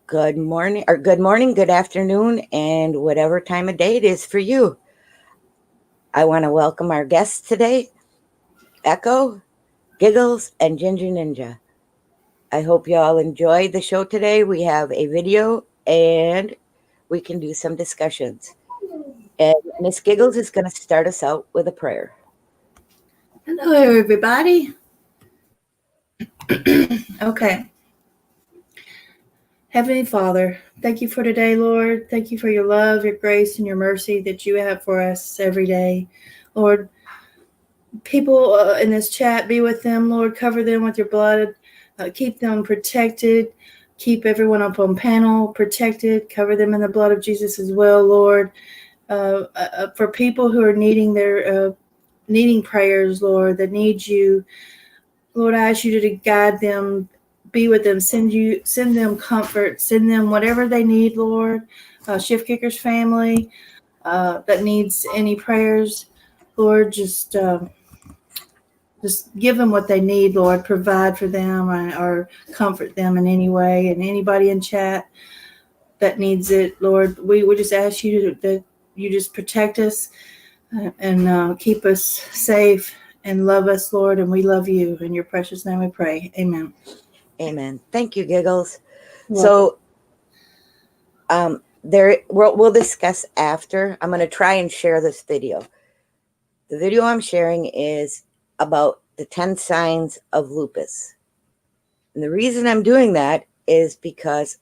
Good morning, good afternoon, and whatever time of day it is for you. I want to welcome our guests today, Echo, Giggles, and Ginger Ninja. I hope you all enjoyed the show today. We have a video and we can do some discussions. And Miss Giggles is going to start us out with a prayer. Hello, everybody. Okay. Heavenly Father, thank you for today, Lord. Thank you for your love, your grace, and your mercy that you have for us every day. Lord, people in this chat, be with them, Lord. Cover them with your blood. Keep them protected. Keep everyone up on panel protected. Cover them in the blood of Jesus as well, Lord. For people who are needing prayers, Lord, that need you, Lord, I ask you to guide them, be with them, send them comfort, send them whatever they need, Lord. Shift Kicker's family that needs any prayers, Lord, just give them what they need, Lord. Provide for them or comfort them in any way. And anybody in chat that needs it, Lord, we just ask you that you just protect us and keep us safe and love us, Lord, and we love you. In your precious name we pray. Amen. Amen. Thank you, Giggles. So, we'll discuss after. I'm going to try and share this video. The video I'm sharing is about the 10 signs of lupus. And the reason I'm doing that is because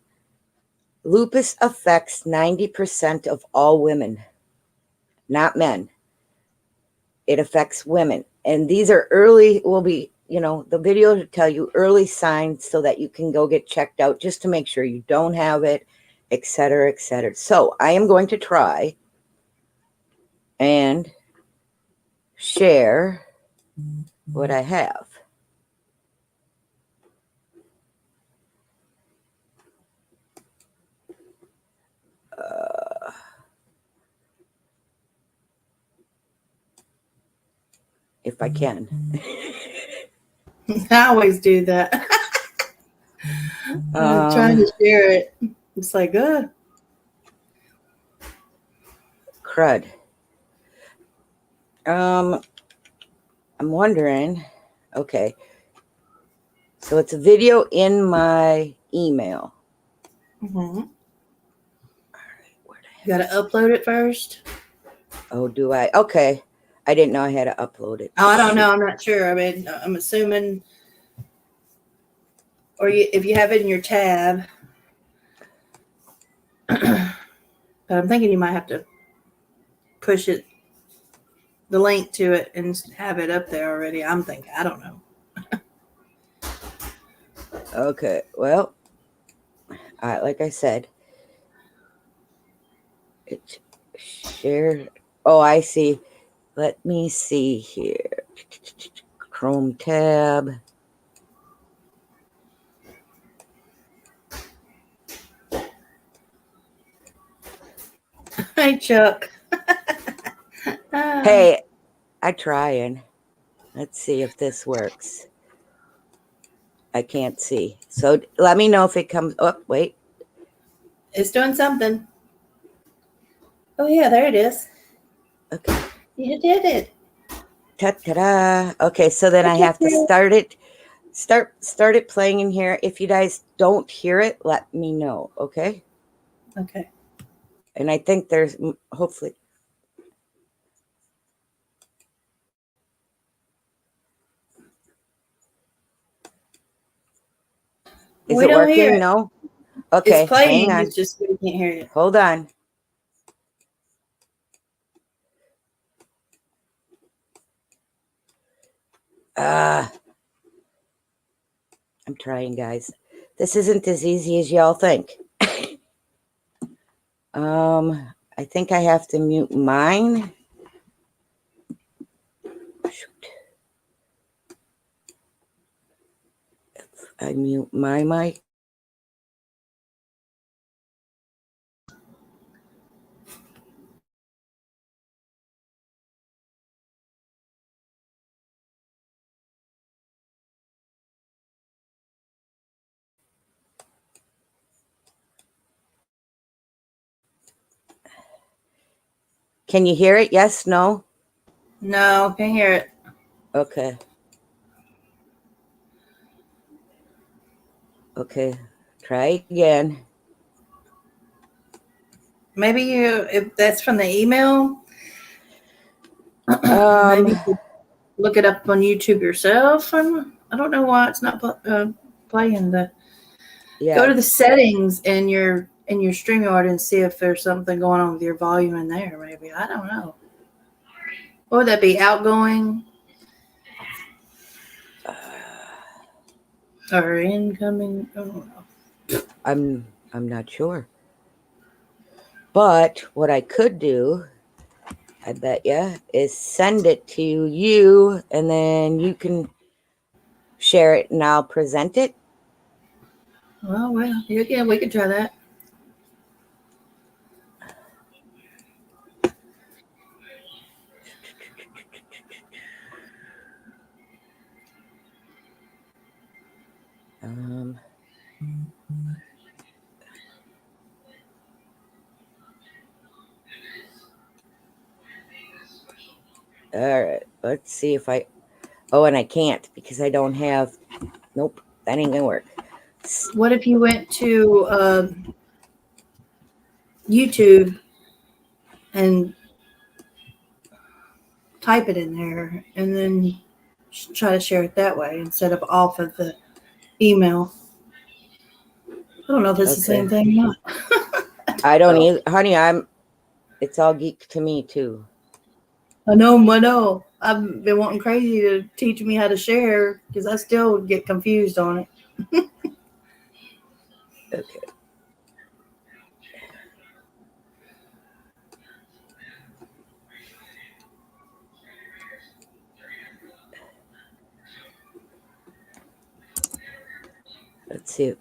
lupus affects 90% of all women, not men. It affects women. And these are early, the video will tell you early signs so that you can go get checked out just to make sure you don't have it, et cetera, et cetera. So I am going to try and share what I have. If I can. I always do that. I'm trying to share it. It's like, crud. I'm wondering, okay. So it's a video in my email. Mm-hmm. You got to upload it first. Oh, do I? Okay. I didn't know I had to upload it. Oh, I don't know. I'm not sure. I mean, I'm assuming, or if you have it in your tab. But I'm thinking you might have to push it, the link to it, and have it up there already. I'm thinking, I don't know. Okay. Well, like I said, it shared. Oh, I see. Let me see here. Chrome tab. Hey, Chuck. Hey, I'm trying. Let's see if this works. I can't see. So let me know if it comes. Oh, wait. It's doing something. Oh, yeah, there it is. Okay. You did it. Ta-ta-da. Okay, so then I have to start it playing in here. If you guys don't hear it, let me know, okay? Okay. And I think there's hopefully. Is it working? No? Okay, it's playing. hang on. It's just we can't hear you. Hold on. I'm trying, guys. This isn't as easy as y'all think. I think I have to mute mine. Shoot. If I mute my mic. Can you hear it? Yes, no? No, can't hear it. Okay. Okay. Try again. Maybe if that's from the email, maybe you could look it up on YouTube yourself. I don't know why it's not playing. Go to the settings in your StreamYard and see if there's something going on with your volume in there. Maybe, I don't know. What would that be? Outgoing or incoming? I don't know. I'm not sure. But what I could do, I bet you, is send it to you, and then you can share it, and I'll present it. Oh, well, yeah, we could try that. All right, let's see if I... Oh, and I can't because I don't have... Nope, that ain't gonna work. What if you went to YouTube and type it in there and then try to share it that way instead of off of the email? I don't know if it's the same thing or not. I don't either. Honey, it's all geek to me too. I know. I've been wanting Crazy to teach me how to share because I still get confused on it. Okay. Let's see.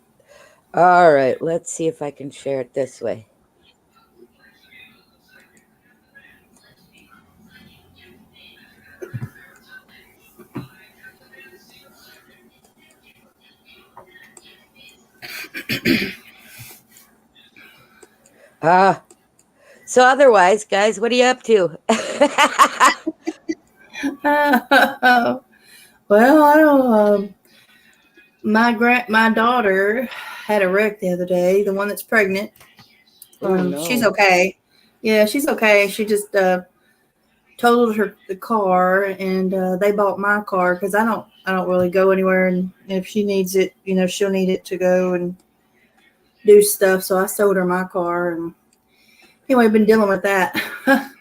All right, let's see if I can share it this way. So otherwise, guys, what are you up to? Well, I don't. My daughter had a wreck the other day. The one that's pregnant. No. She's okay. Yeah, she's okay. She just totaled the car, and they bought my car because I don't really go anywhere, and if she needs it, she'll need it to go and do stuff. So I sold her my car, and anyway, I've been dealing with that.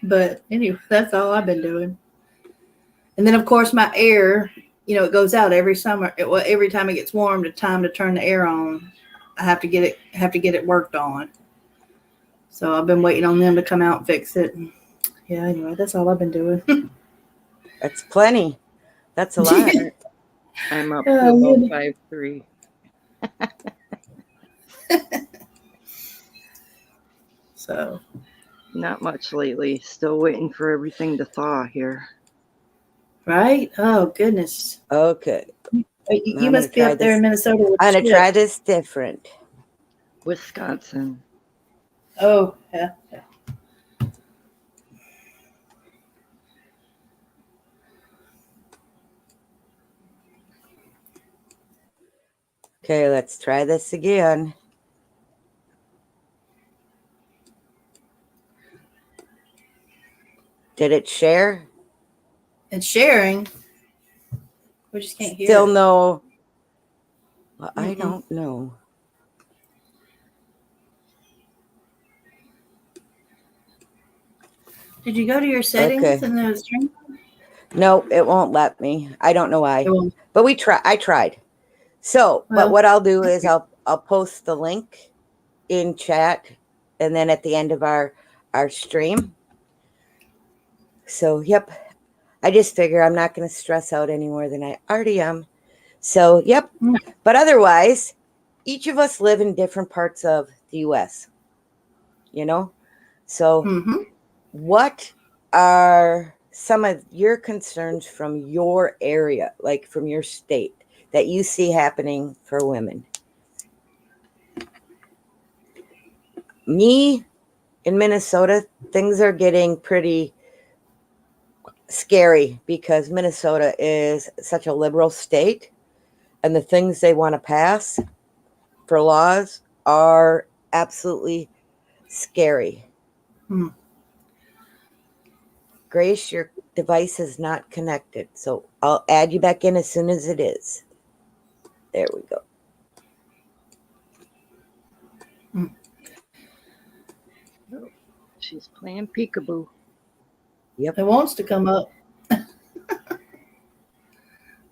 But anyway, that's all I've been doing. And then of course my air, it goes out every summer. Every time it gets warm, the time to turn the air on, I have to get it worked on. So I've been waiting on them to come out and fix it. And yeah, anyway, that's all I've been doing. That's plenty. That's a lot. I'm up to about 5'3". So Not much lately. Still waiting for everything to thaw here. Right? Oh goodness. Okay. You must be up there in Minnesota. I'm gonna try this different. Wisconsin. Oh yeah. Okay, let's try this again. Did it share? It's sharing. We just can't hear. Still no. Well, I don't know. Did you go to your settings in the stream? No, it won't let me. I don't know why. But I tried. So, Well, but what I'll do is I'll post the link in chat, and then at the end of our stream. So, yep. I just figure I'm not going to stress out any more than I already am. So, yep. But otherwise, each of us live in different parts of the U.S., So, what are some of your concerns from your area, like from your state, that you see happening for women? Me, in Minnesota, things are getting pretty scary because Minnesota is such a liberal state, and the things they want to pass for laws are absolutely scary. Hmm. Grace, your device is not connected, so I'll add you back in as soon as it is. There we go. She's playing peekaboo. Yep, It wants to come up.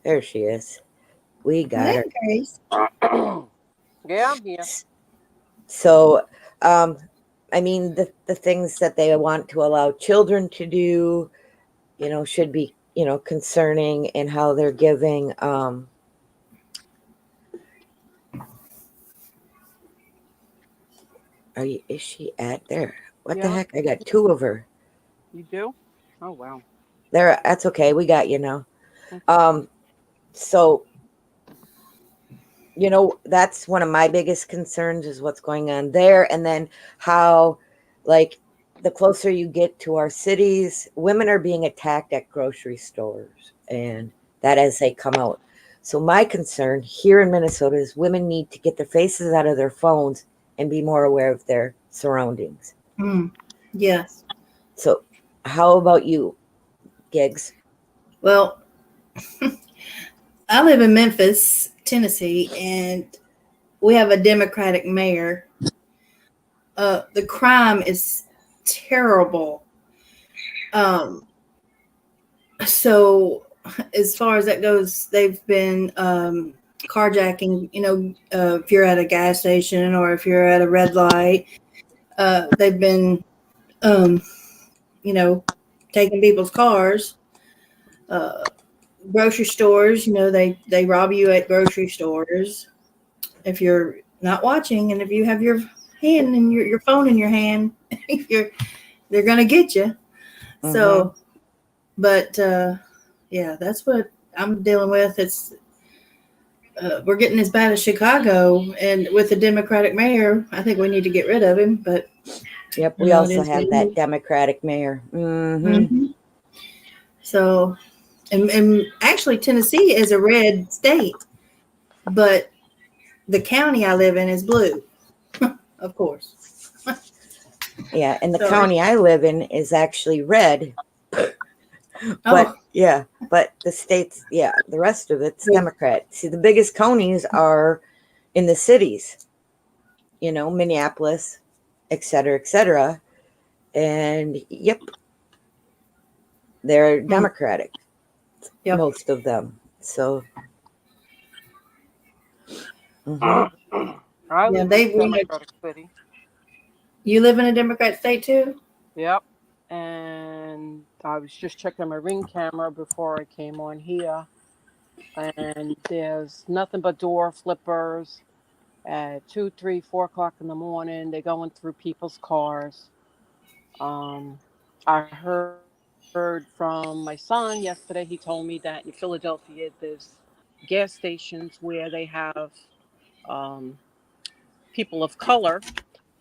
there she is. We got her. Hey, Grace. Yeah, I'm here. So, I mean, the things that they want to allow children to do, should be, concerning in how they're giving. Is she at there? What the Yeah, heck? I got two of her. you do? Oh, wow. There, that's okay. We got you now. Okay. So, that's one of my biggest concerns is what's going on there. And then how, like, the closer you get to our cities, women are being attacked at grocery stores, and that as they come out. So my concern here in Minnesota is women need to get their faces out of their phones and be more aware of their surroundings. Yes. So how about you, Gigs? Well, I live in Memphis, Tennessee, and we have a Democratic mayor. The crime is terrible. So as far as that goes, they've been carjacking, if you're at a gas station or if you're at a red light, they've been, taking people's cars. Grocery stores, they rob you at grocery stores if you're not watching, and if you have your hand and your phone in your hand, they're gonna get you. Mm-hmm. So, but yeah, that's what I'm dealing with. It's we're getting as bad as Chicago, and with the Democratic mayor, I think we need to get rid of him. But Yep, we also have that Democratic mayor. Mm-hmm. So, and actually, Tennessee is a red state, but the county I live in is blue, of course. Yeah, and the county I live in is actually red. But but the states, the rest of it's Democrat. See, the biggest counties are in the cities, Minneapolis, et cetera, and they're Democratic, most of them. So, I live in a Democratic city. You live in a Democrat state too? Yep. And I was just checking my Ring camera before I came on here. And there's nothing but door flippers at 2, 3, 4 o'clock in the morning. They're going through people's cars. I heard from my son yesterday. He told me that in Philadelphia, there's gas stations where they have people of color,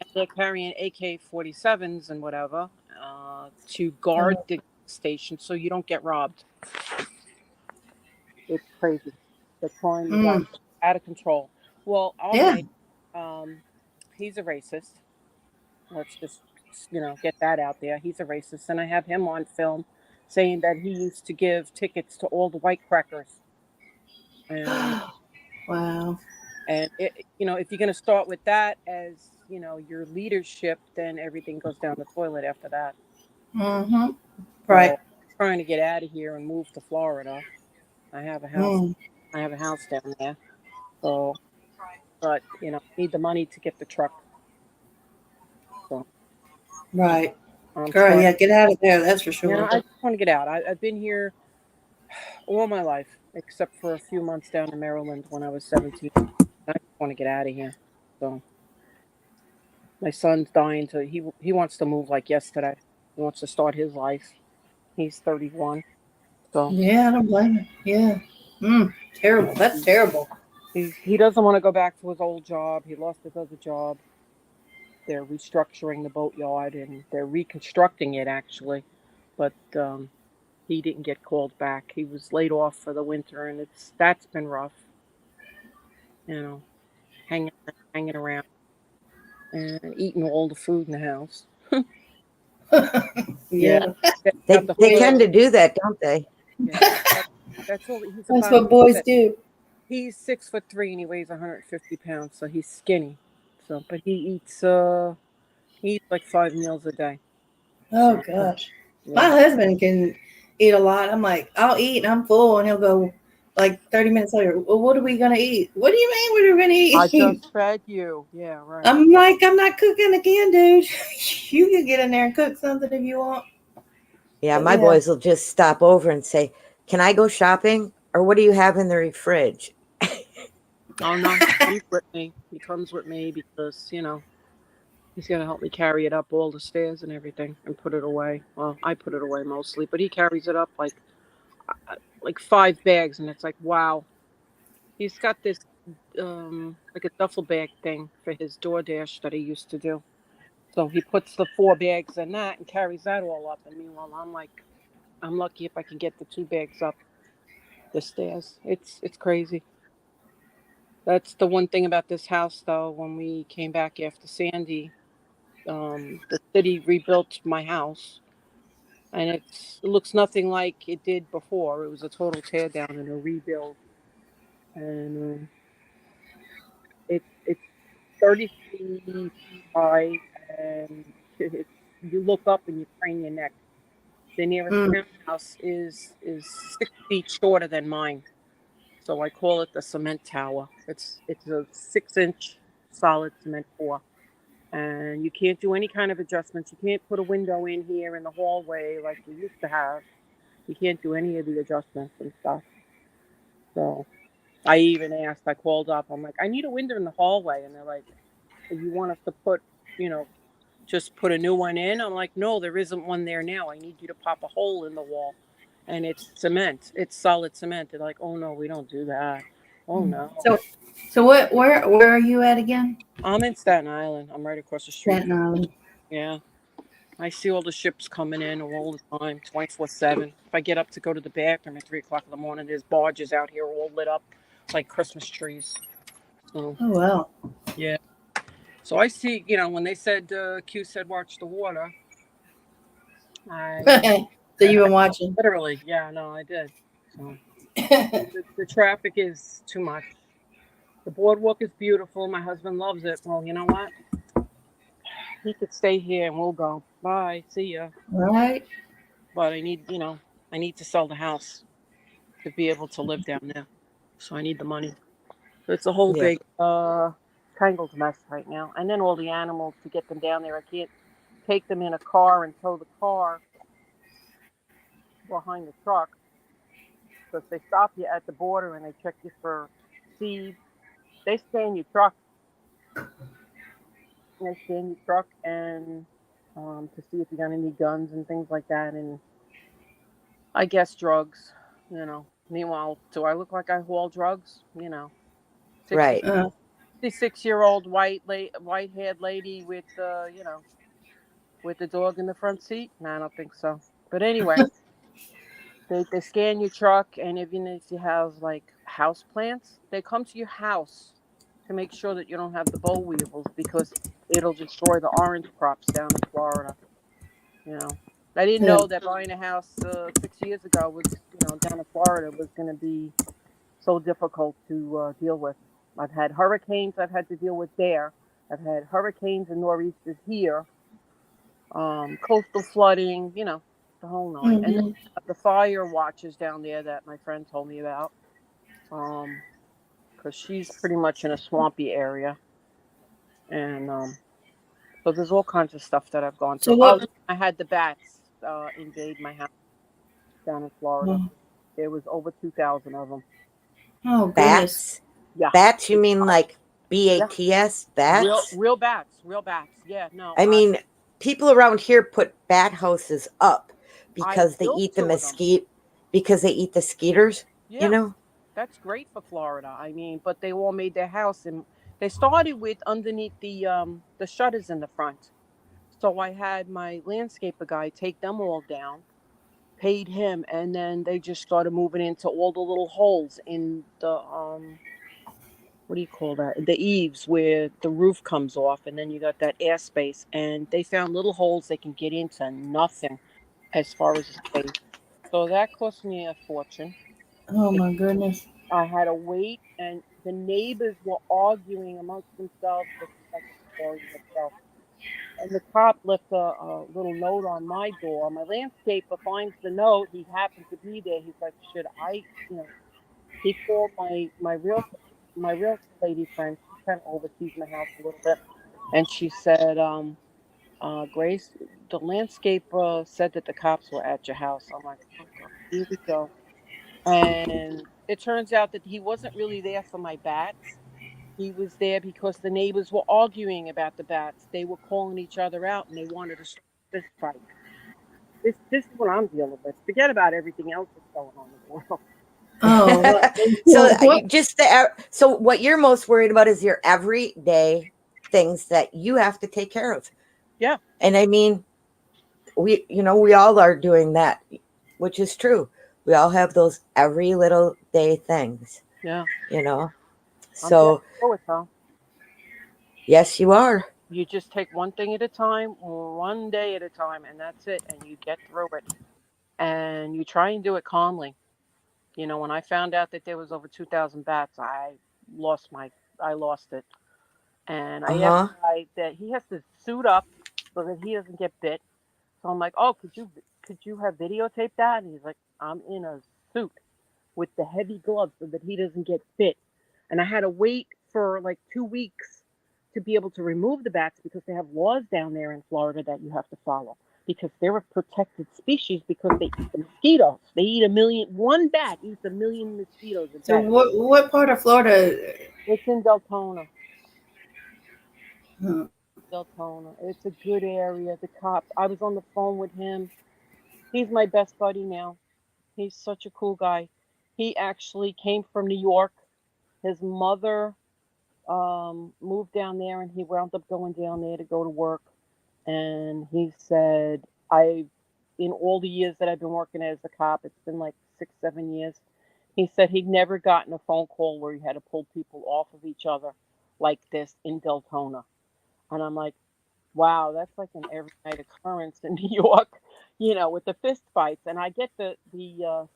and they're carrying AK-47s and whatever to guard the station so you don't get robbed. It's crazy. The crime is out of control. Well, our mayor, he's a racist. Let's just, get that out there. He's a racist. And I have him on film saying that he used to give tickets to all the white crackers. And, wow. And, if you're going to start with that as, your leadership, then everything goes down the toilet after that. Mm-hmm. Right. So, I'm trying to get out of here and move to Florida. I have a house. I have a house down there. So, but, need the money to get the truck. So. Right. Girl, get out of there. That's for sure. I just want to get out. I've been here all my life, except for a few months down in Maryland when I was 17. I just want to get out of here. So my son's dying he wants to move like yesterday. He wants to start his life. He's 31. So yeah, I don't blame him. Yeah. Terrible. That's terrible. He doesn't want to go back to his old job. He lost his other job. they're restructuring the boatyard and they're reconstructing it actually. But he didn't get called back. He was laid off for the winter, and that's been rough. You know, hanging around and eating all the food in the house. Yeah, Yeah. They got the they whole tend to do that, don't they? yeah. That's all. He's That's about what boys do. he's 6'3" and he weighs 150 pounds, so he's skinny. So, but he eats like 5 meals a day. Oh So gosh. My yeah, husband can eat a lot. I'm like, I'll eat and I'm full, and he'll go like 30 minutes later, well, what are we gonna eat? What do you mean what are we gonna I eat? just fed you. Yeah, right. I'm like, I'm not cooking again, dude. You can get in there and cook something if you want. Yeah, But my yeah. boys will just stop over and say, "Can I go shopping? Or what do you have in the fridge?" Oh no, he comes with me. He comes with me because he's gonna help me carry it up all the stairs and everything and put it away. Well, I put it away mostly, but he carries it up like 5 bags, and it's like wow. He's got this like a duffel bag thing for his DoorDash that he used to do. So he puts the 4 bags in that and carries that all up. And meanwhile, I'm lucky if I can get the 2 bags up the stairs. It's crazy. That's the one thing about this house, though. When we came back after Sandy, the city rebuilt my house, and it looks nothing like it did before. It was a total tear down and a rebuild, and it's 30 feet high, and you look up and you crane your neck. The nearest Mm. townhouse is 6 feet shorter than mine, so I call it the cement tower. It's a 6-inch solid cement floor, and you can't do any kind of adjustments. You can't put a window in here in the hallway like you used to have. You can't do any of the adjustments and stuff. So I even asked. I called up. I'm like, I need a window in the hallway, and they're like, you want us to put, just put a new one in? I'm like, no, there isn't one there now. I need you to pop a hole in the wall. And it's cement. It's solid cement. They're like, oh no, we don't do that. Oh no. So where are you at again? I'm in Staten Island. I'm right across the street. Staten Island. Yeah. I see all the ships coming in all the time, 24/7. If I get up to go to the bathroom at 3 o'clock in the morning, there's barges out here all lit up like Christmas trees. So Oh wow. yeah. So I see, when they said Q said watch the water, I So you've been watching. literally, yeah, no, I did. So the traffic is too much. The boardwalk is beautiful. My husband loves it. Well, you know what? He could stay here and we'll go. Bye. See ya. Right. But I need to sell the house to be able to live down there. So I need the money. So it's a whole Yeah. big tangled mess right now. And then all the animals to get them down there. I can't take them in a car and tow the car behind the truck because they stop you at the border and they check you for seeds. They scan your truck. They scan your truck and to see if you got any guns and things like that, and I guess drugs. Meanwhile, do I look like I haul drugs? Right. 66-year-old white-haired lady with with the dog in the front seat? No, I don't think so. But anyway. They scan your truck, and even if you have like house plants, they come to your house to make sure that you don't have the boll weevils because it'll destroy the orange crops down in Florida. I didn't know that buying a house 6 years ago was down in Florida was going to be so difficult to deal with. I've had hurricanes I've had to deal with there. I've had hurricanes and nor'easters here. Coastal flooding, the whole nine. And then the fire watches down there that my friend told me about. Because she's pretty much in a swampy area. And so there's all kinds of stuff that I've gone through. I had the bats invade my house down in Florida. There was over 2,000 of them. Oh goodness. Bats? Yeah. Bats, you mean like BATS? Bats? Real bats. Yeah, no. I mean, people around here put bat houses up because they built eat the 2 of them. mesquite, because they eat the skeeters, Yeah. That's great for Florida. I mean, but they all made their house They started with underneath the shutters in the front. So I had my landscaper guy take them all down, paid him, and then they just started moving into all the little holes in the what do you call that? The eaves where the roof comes off, and then you got that air space. And they found little holes they can get into, nothing as far as space. So that cost me a fortune. Oh my goodness. I had to wait, and the neighbors were arguing amongst themselves. This is like a story in itself. And the cop left a little note on my door. My landscaper finds the note. He happened to be there. He's like, "Should I?" You know, he called my real lady friend. She kind of oversees my house a little bit, and she said, "Grace, the landscaper said that the cops were at your house." I'm like, "Oh God, here we go." And it turns out that he wasn't really there for my bats. He was there because the neighbors were arguing about the bats. They were calling each other out, and they wanted to start this fight. This is what I'm dealing with. Forget about everything else that's going on in the world. Oh, So what? so what you're most worried about is your everyday things that you have to take care of. Yeah. And I mean, we all are doing that, which is true. We all have those every little day things, Yeah. I'm So getting through it, though. yes, you are. You just take one thing at a time, one day at a time, and that's it. And you get through it. And you try and do it calmly. When I found out that there was over 2,000 bats, I lost it. And I asked Uh-huh. the guy that he has to suit up so that he doesn't get bit. So I'm like, "Oh, could you have videotaped that?" And he's like, "I'm in a suit with the heavy gloves so that he doesn't get bit." And I had to wait for like 2 weeks to be able to remove the bats because they have laws down there in Florida that you have to follow because they're a protected species because they eat the mosquitoes. They eat one bat eats 1,000,000 mosquitoes a So day. what part of Florida? It's in Deltona. Huh. Deltona. It's a good area. The cop, I was on the phone with him. He's my best buddy now. He's such a cool guy. He actually came from New York. His mother moved down there, and he wound up going down there to go to work. And he said, in all the years that I've been working as a cop, it's been like 6, 7 years. He said he'd never gotten a phone call where he had to pull people off of each other like this in Deltona. And I'm like, wow, that's like an every night occurrence in New York, with the fist fights. And I get the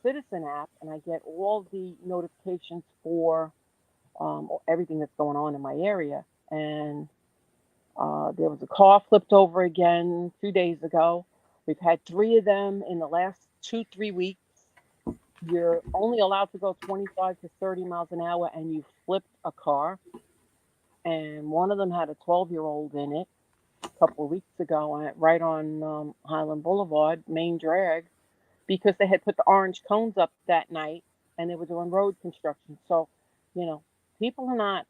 Citizen app, and I get all the notifications for everything that's going on in my area. And there was a car flipped over again 2 days ago. We've had 3 of them in the last 2, 3 weeks. You're only allowed to go 25 to 30 miles an hour, and you flipped a car. And one of them had a 12-year-old in it a couple of weeks ago, right on Highland Boulevard, main drag, because they had put the orange cones up that night, and they were doing road construction. So, people are not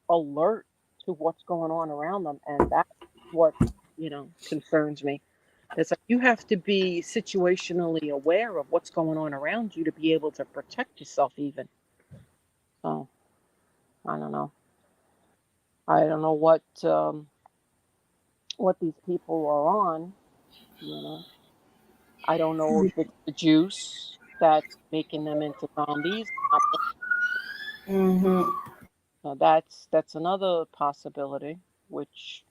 alert to what's going on around them, and that's what concerns me. It's like you have to be situationally aware of what's going on around you to be able to protect yourself even. So I don't know. I don't know what these people are on. You know, I don't know if it's the juice that's making them into zombies. Mm-hmm. That's another possibility, which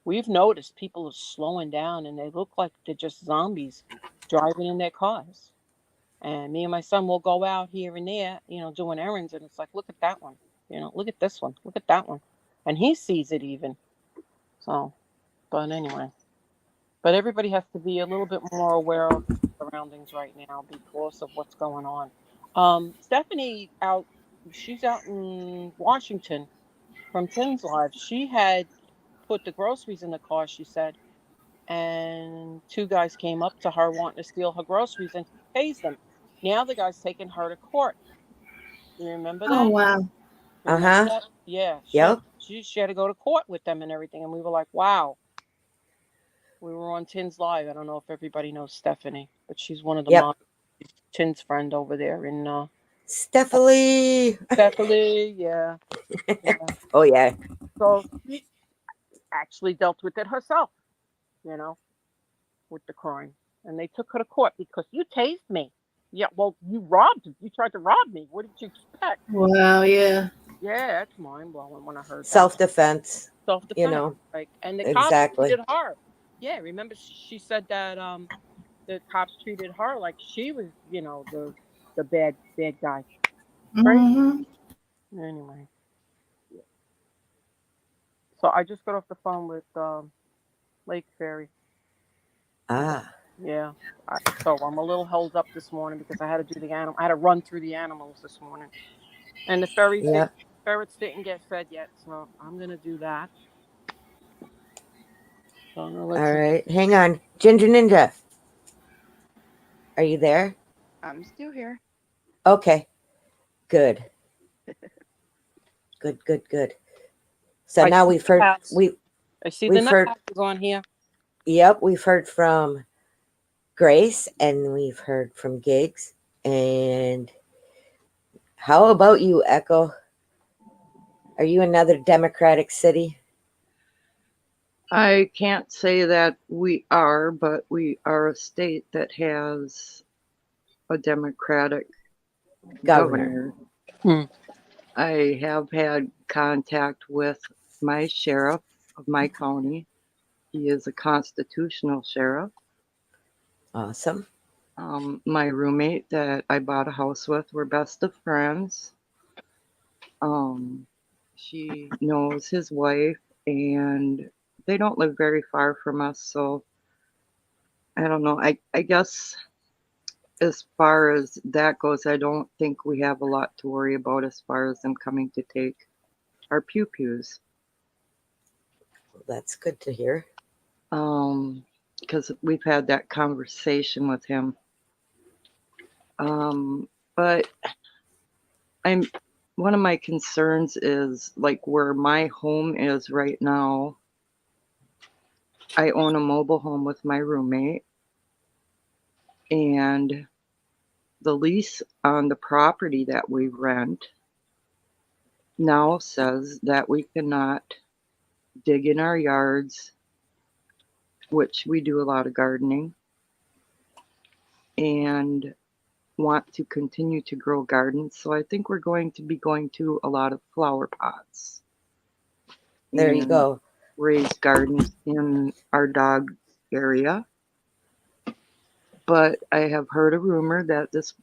we've noticed people are slowing down and they look like they're just zombies driving in their cars. And me and my son will go out here and there, doing errands, and it's like, look at that one, look at this one, look at that one, and he sees it even. So, but anyway, but everybody has to be a little bit more aware of surroundings right now because of what's going on. Stephanie she's out in Washington from Tim's Live. She had put the groceries in the car, she said, and 2 guys came up to her wanting to steal her groceries, and she tased them. Now the guy's taking her to court. You remember Oh that? wow. Remember Uh-huh. that? Yeah. Yep. She had to go to court with them and everything, and we were like, wow. We were on Tin's Live. I don't know if everybody knows Stephanie, but she's one of the Yep. moms. Tin's friend over there in Stephanie. Stephanie. Yeah. Oh yeah. So she actually dealt with it herself, you know, with the crime. And they took her to court because you tased me. Yeah, well, you tried to rob me. What did you expect? Wow, yeah. Yeah, that's mind blowing when I heard that. Self-defense, Self you defense. know, Like, and the cops exactly. treated her. Yeah, remember she said that the cops treated her like she was, the bad guy. Right? Hmm. Anyway, so I just got off the phone with Lake Ferry. Ah, Yeah. So I'm a little held up this morning because I had to do the animal. I had to run through the animals this morning, and the yeah. ferrets didn't get fed yet, so I'm gonna do that. So I'm gonna let All you. right. Hang on. Ginger Ninja, are you there? I'm still here. Okay. Good. Good, good, good. So I now see the hats. I see the we've nut heard hats on here. we've heard from Grace and we've heard from Gigs. And how about you, Echo? Are you another Democratic city? I can't say that we are, but we are a state that has a Democratic Governor. governor. I have had contact with my sheriff of my county. He is a constitutional sheriff. Awesome. My roommate that I bought a house with, we're best of friends. She knows his wife, and they don't live very far from us, so I don't know. I guess as far as that goes, I don't think we have a lot to worry about as far as them coming to take our pew-pews. That's good to hear. Because we've had that conversation with him. But one of my concerns is like where my home is right now. I own a mobile home with my roommate, and the lease on the property that we rent now says that we cannot dig in our yards, which we do a lot of gardening, and want to continue to grow gardens. So I think we're going to be going to a lot of flower pots. There you go. Raise gardens in our dog area. But I have heard a rumor that this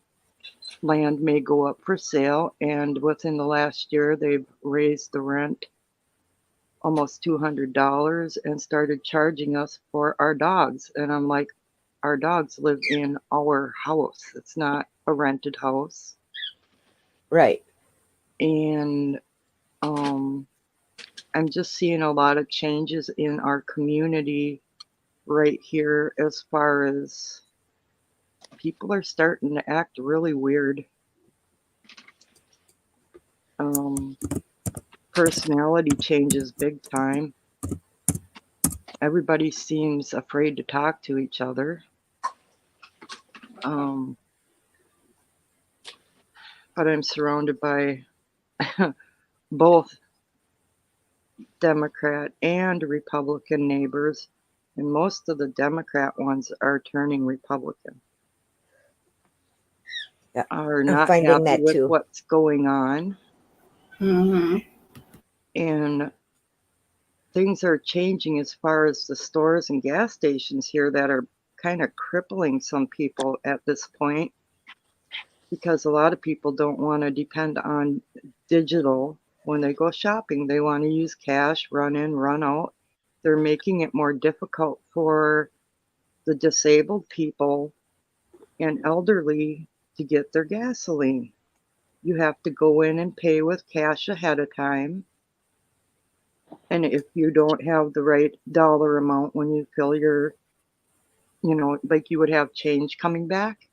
land may go up for sale, and within the last year they've raised the rent almost $200 and started charging us for our dogs. And I'm like, our dogs live in our house. It's not a rented house. Right. And I'm just seeing a lot of changes in our community right here as far as people are starting to act really weird. Personality changes big time. Everybody seems afraid to talk to each other. But I'm surrounded by both Democrat and Republican neighbors, and most of the Democrat ones are turning Republican. Yeah, Are I'm not finding happy that with too. what's going on, Hmm. and things are changing as far as the stores and gas stations here that are kind of crippling some people at this point, because a lot of people don't want to depend on digital when they go shopping. They want to use cash, run in, run out. They're making it more difficult for the disabled people and elderly to get their gasoline. You have to go in and pay with cash ahead of time. And if you don't have the right dollar amount when you fill your, like you would have change coming back,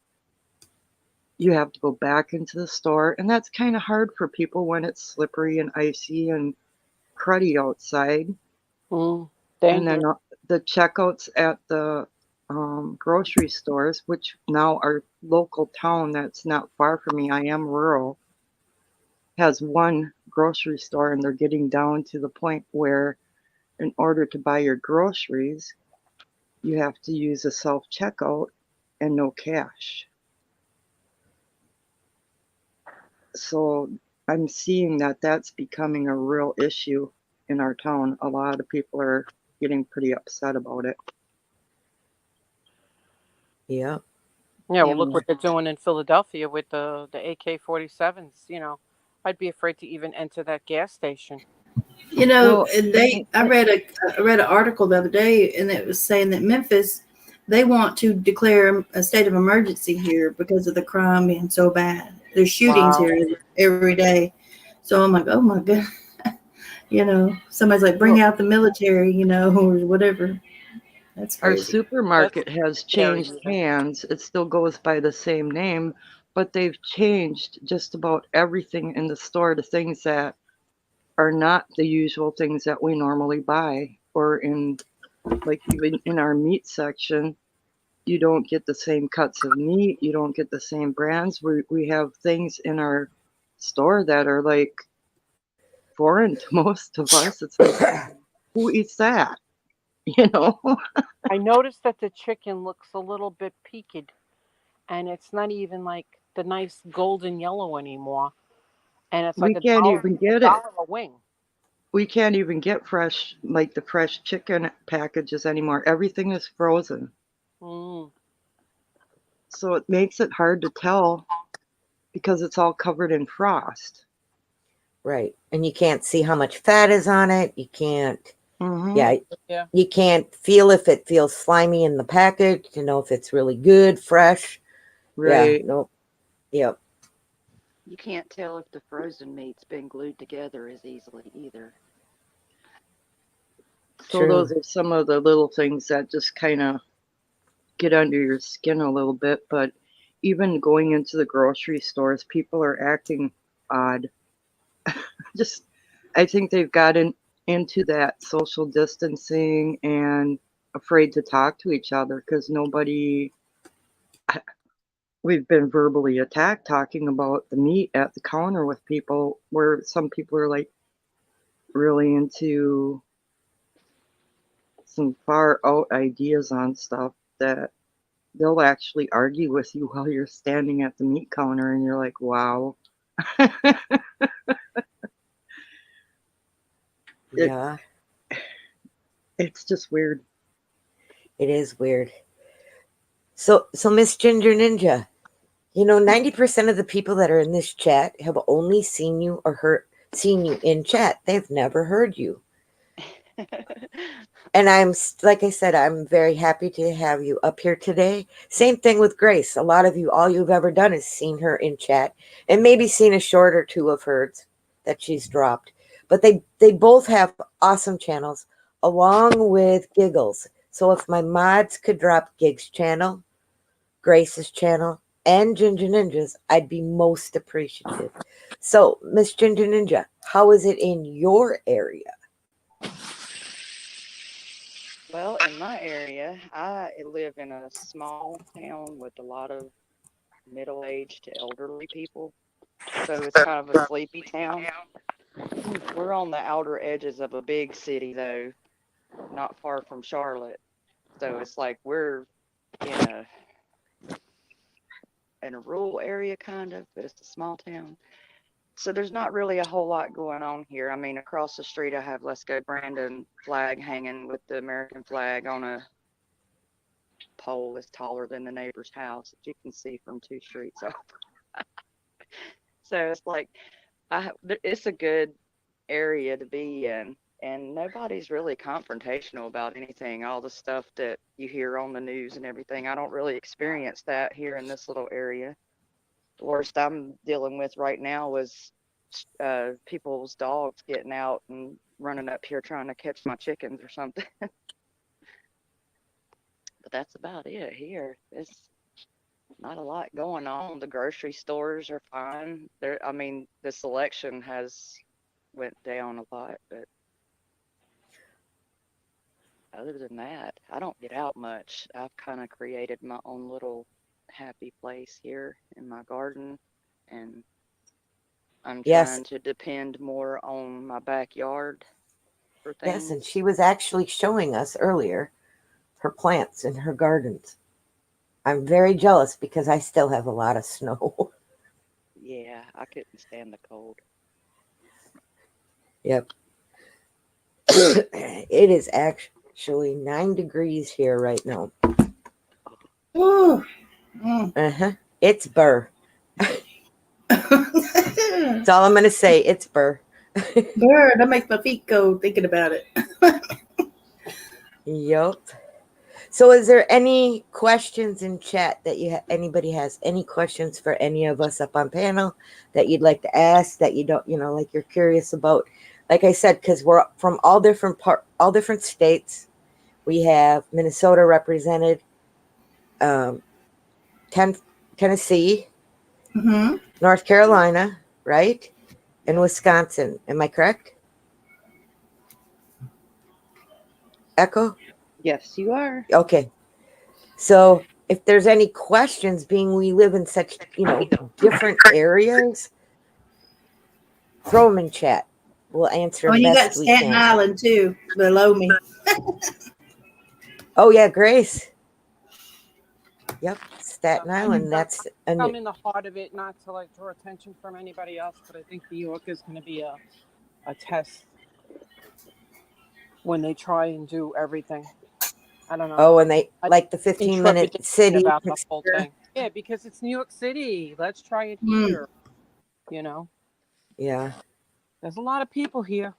you have to go back into the store. And that's kind of hard for people when it's slippery and icy and cruddy outside. And then Dangerous. the checkouts at the grocery stores, which now are local town that's not far from me. I am rural. has one grocery store, and they're getting down to the point where in order to buy your groceries, you have to use a self-checkout and no cash. So I'm seeing that that's becoming a real issue in our town. A lot of people are getting pretty upset about it. Yeah. Yeah, well, look Yeah. what they're doing in Philadelphia with the AK-47s. I'd be afraid to even enter that gas station. You know, Well, I read an article the other day, and it was saying that Memphis, they want to declare a state of emergency here because of the crime being so bad. There's shootings Wow. here every day, so I'm like, oh my god, somebody's like, bring well, out the military, or whatever. That's our crazy. That's supermarket has scary. changed hands. It still goes by the same name, but they've changed just about everything in the store to things that are not the usual things that we normally buy. Or like even in our meat section, you don't get the same cuts of meat, you don't get the same brands. We have things in our store that are like foreign to most of us. It's like, who eats that? You know? I noticed that the chicken looks a little bit peaked, and it's not even like the nice golden yellow anymore. And it's like We a can't dollar, even a get it. dollar a wing. We can't even get fresh, like the fresh chicken packages anymore. Everything is frozen. Mm. So it makes it hard to tell because it's all covered in frost. Right. And you can't see how much fat is on it. You can't, Mm-hmm. yeah, Yeah. you can't feel if it feels slimy in the package to know if it's really good, fresh. Yeah, Right. no, yep, You can't tell if the frozen meat's been glued together as easily either. So those true. are some of the little things that just kind of get under your skin a little bit. But even going into the grocery stores, people are acting odd. Just, I think they've gotten into that social distancing and afraid to talk to each other because we've been verbally attacked talking about the meat at the counter with people, where some people are like really into some far out ideas on stuff that they'll actually argue with you while you're standing at the meat counter, and you're like, wow. it, Yeah, it's just weird. it is weird. So Miss Ginger Ninja, 90% of the people that are in this chat have only seen you seen you in chat. They've never heard you. And like I said, I'm very happy to have you up here today. Same thing with Grace. A lot of you, all you've ever done is seen her in chat and maybe seen a short or two of hers that she's dropped. But they both have awesome channels along with Giggles. So if my mods could drop Gig's channel, Grace's channel, and Ginger Ninja's, I'd be most appreciative. So, Miss Ginger Ninja, how is it in your area? Well, in my area, I live in a small town with a lot of middle-aged to elderly people. So it's kind of a sleepy town. We're on the outer edges of a big city, though, not far from Charlotte. So it's like we're in a rural area, kind of, but it's a small town. So there's not really a whole lot going on here. I mean, across the street, I have Let's Go Brandon flag hanging with the American flag on a pole that's taller than the neighbor's house that you can see from 2 streets over. So it's like it's a good area to be in, and nobody's really confrontational about anything. All the stuff that you hear on the news and everything, I don't really experience that here in this little area. The worst I'm dealing with right now is people's dogs getting out and running up here trying to catch my chickens or something. But that's about it here. It's not a lot going on. The grocery stores are fine. I mean, the selection has went down a lot, but other than that, I don't get out much. I've kind of created my own little happy place here in my garden, and I'm Yes. trying to depend more on my backyard for Yes, things. and she was actually showing us earlier her plants in her gardens. I'm very jealous because I still have a lot of snow. Yeah, I couldn't stand the cold. Yep. It is actually 9 degrees here right now. Ooh. Mm. Uh-huh. It's burr. That's all I'm going to say. It's burr. Bird, that makes my feet go thinking about it. Yep. So is there any questions in chat that anybody has any questions for any of us up on panel that you'd like to ask that you don't, like you're curious about? Like I said, because we're from all different states. We have Minnesota represented, Tennessee, Mm-hmm. North Carolina, right? And Wisconsin. Am I correct? Echo? Yes, you are. Okay. So if there's any questions, being we live in such, different areas, throw them in chat. We'll answer Oh, them and you got best we Staten can. Island too below me. Oh yeah, Grace. Yep, Staten Island. That's I'm in the heart of it, not to like draw attention from anybody else, but I think New York is going to be a test when they try and do everything. I don't know. Oh, and they I like the 15-minute trepidation city about the picture. whole thing. Yeah, because it's New York City. Let's try it Mm. here. You know, Yeah. there's a lot of people here.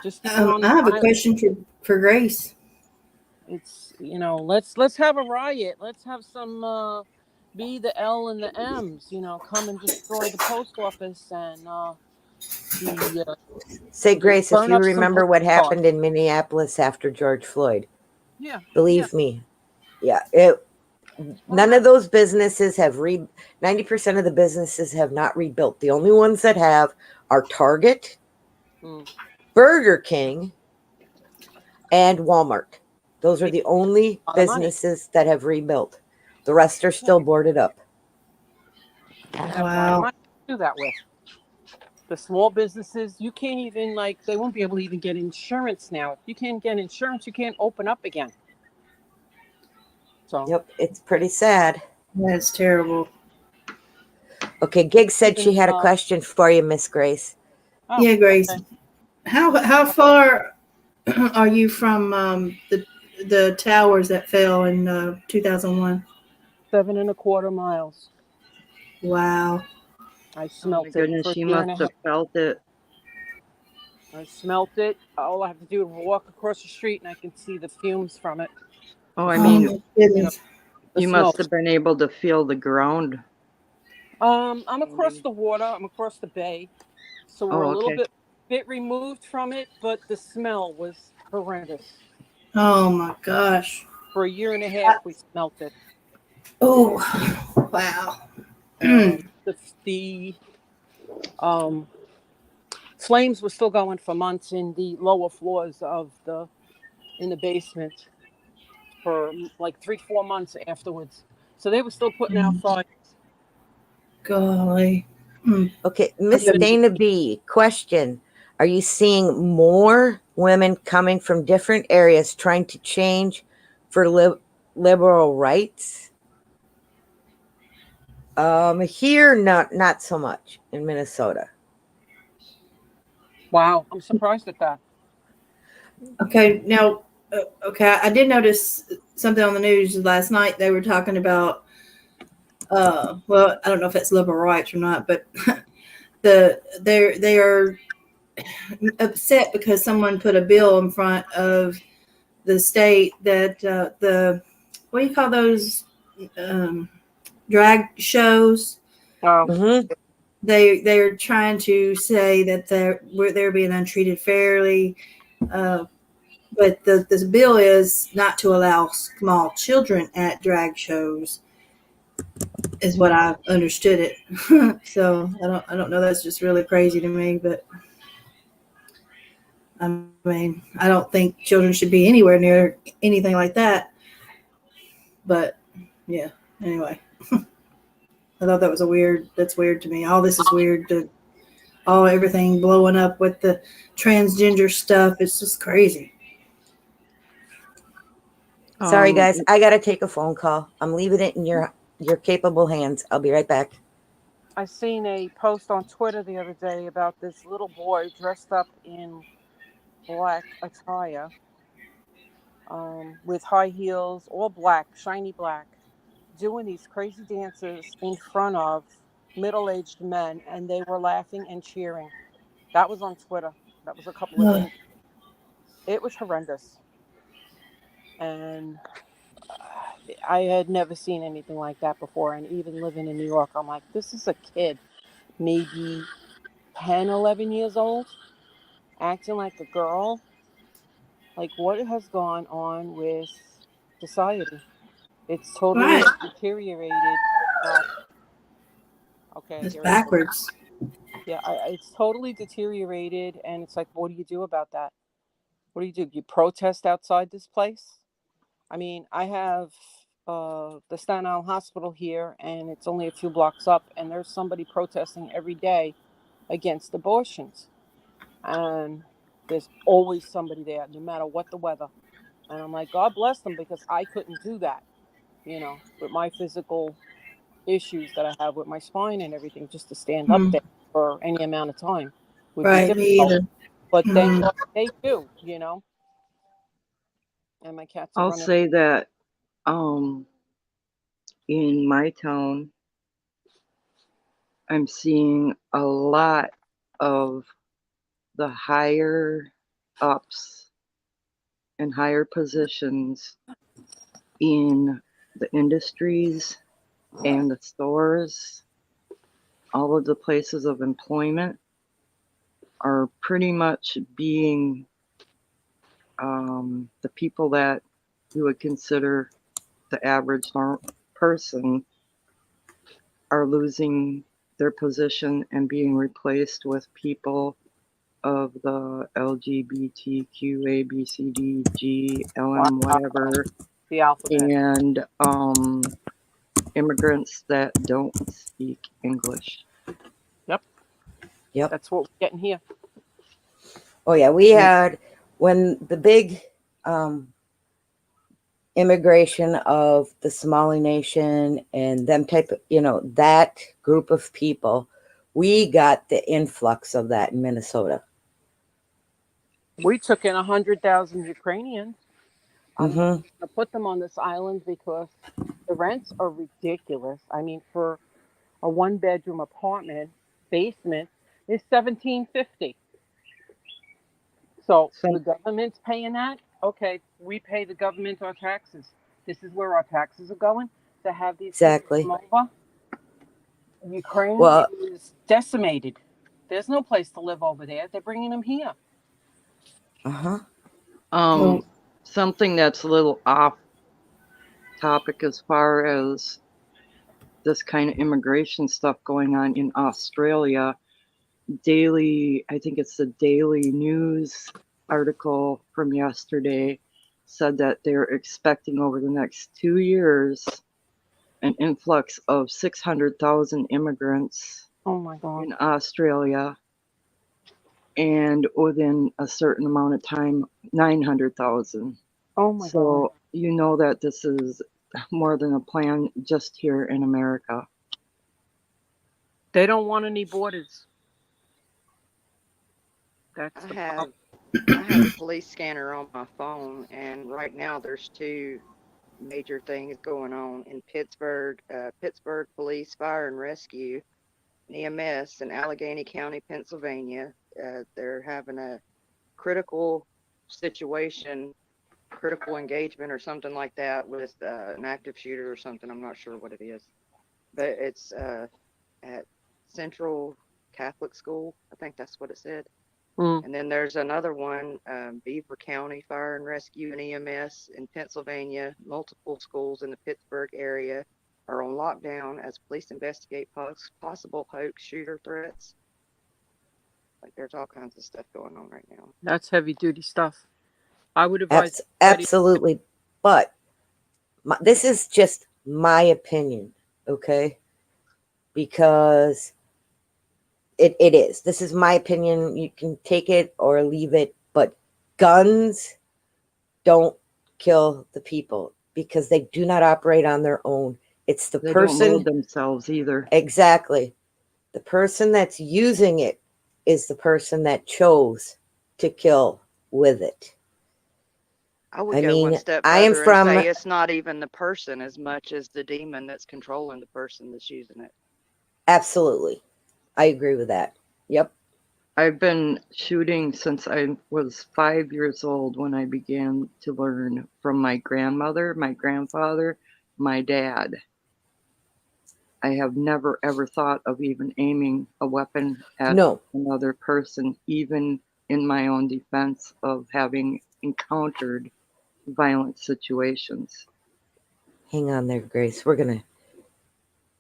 Just I on the have a island. question for Grace. It's let's have a riot. Let's have some B, the L, and the M's. Come and destroy the post office and Say, Grace, if burn you up some remember police what cars. happened in Minneapolis after George Floyd. Yeah. Believe me. Yeah. None of those businesses have 90% of the businesses have not rebuilt. The only ones that have are Target, Burger King, and Walmart. Those are the only businesses that have rebuilt. The rest are still boarded up. Wow. Do that with the small businesses. You can't even they won't be able to even get insurance now. If you can't get insurance, you can't open up again. So Yep, it's pretty sad. That's terrible. Okay, Gig said she had a question for you, Miss Grace. Oh, yeah, Grace. Okay. How far are you from the towers that fell in 2001? 7.25 miles. Wow. I smelt it. Goodness, she must have felt it. I smelt it. All I have to do is walk across the street and I can see the fumes from it. Oh, I mean, you smoke. must have been able to feel the ground. I'm across the water. I'm across the bay. So we're a little bit removed from it, but the smell was horrendous. Oh my gosh. For a year and a half, we smelt it. Oh, wow. The flames were still going for months in the lower floors in the basement for like 3-4 months afterwards. So they were still putting out fires. Golly. Okay, Miss Dana B, question. Are you seeing more women coming from different areas trying to change for liberal rights? Here, not so much in Minnesota. Wow, I'm surprised at that. Okay, now, I did notice something on the news last night. They were talking about, well, I don't know if it's liberal rights or not, but they are upset because someone put a bill in front of the state that what do you call those drag shows? Mm-hmm. They're trying to say that they're being untreated fairly, but this bill is not to allow small children at drag shows, is what I understood it. So I don't know. That's just really crazy to me, but. I mean, I don't think children should be anywhere near anything like that. But yeah, anyway. I thought that was that's weird to me. All this is weird. Everything blowing up with the transgender stuff. It's just crazy. Sorry, Um, guys. I got to take a phone call. I'm leaving it in your capable hands. I'll be right back. I seen a post on Twitter the other day about this little boy dressed up in black attire, with high heels, all black, shiny black, doing these crazy dances in front of middle-aged men, and they were laughing and cheering. That was on Twitter. That was a couple of Ugh. days. It was horrendous, and I had never seen anything like that before. And even living in New York, I'm like, this is a kid, maybe 10, 11 years old, acting like a girl. Like, what has gone on with society? It's totally Right. deteriorated. Now, okay, I It's hear it. backwards. Yeah, it's totally deteriorated, and it's like, what do you do about that? What do? You protest outside this place? I mean, I have the Staten Island Hospital here, and it's only a few blocks up, and there's somebody protesting every day against abortions, and there's always somebody there, no matter what the weather. And I'm like, God bless them, because I couldn't do that, with my physical issues that I have with my spine and everything. Just to stand up Mm. there for any amount of time would be Right. Me difficult. either. But thank Mm. God they do. And my cats are I'll running. say that in my town, I'm seeing a lot of the higher ups and higher positions in the industries and the stores, all of the places of employment are pretty much being the people that you would consider the average person are losing their position and being replaced with people of the LGBTQ, ABCD, LM, Wow, whatever, the alphabet. and immigrants that don't speak English. Yep, Yep. that's what we're getting here. Oh yeah, we had when the big immigration of the Somali nation and them type of, that group of people, we got the influx of that in Minnesota. We took in 100,000 Ukrainians. I'm Mm-hmm. going to put them on this island because the rents are ridiculous. I mean, for a one-bedroom apartment basement is $1,750. So So the government's paying that. Okay, we pay the government our taxes. This is where our taxes are going to have these people Exactly. come over. Ukraine Well, is decimated. There's no place to live over there. They're bringing them here. uh-huh. Well, something that's a little off topic as far as this kind of immigration stuff going on in Australia. I think it's the Daily News article from yesterday said that they're expecting over the next 2 years an influx of 600,000 immigrants Oh my God. in Australia, and within a certain amount of time, 900,000. Oh my God. So you know that this is more than a plan just here in America. They don't want any borders. That's I the have problem. I have a police scanner on my phone, and right now there's two major things going on in Pittsburgh. Pittsburgh Police Fire and Rescue, EMS, in Allegheny County, Pennsylvania. They're having a critical situation, critical engagement, or something like that with an active shooter or something. I'm not sure what it is, but it's at Central Catholic School. I think that's what it said. Mm. And then there's another one, Beaver County Fire and Rescue and EMS in Pennsylvania. Multiple schools in the Pittsburgh area are on lockdown as police investigate possible hoax shooter threats. Like, there's all kinds of stuff going on right now. That's heavy duty stuff. I would advise everybody. Absolutely. But this is just my opinion, okay? because it is. This is my opinion. You can take it or leave it, but guns don't kill the people because they do not operate on their own. It's the They don't person. mold themselves either. Exactly. The person that's using it is the person that chose to kill with it. I would I go one mean, step I am further and from say it's not even the person as much as the demon that's controlling the person that's using it. absolutely. I agree with that. Yep. I've been shooting since I was 5 years old when I began to learn from my grandmother, my grandfather, my dad. I have never ever thought of even aiming a weapon at No. another person, even in my own defense of having encountered violent situations. Hang on there, Grace. I'm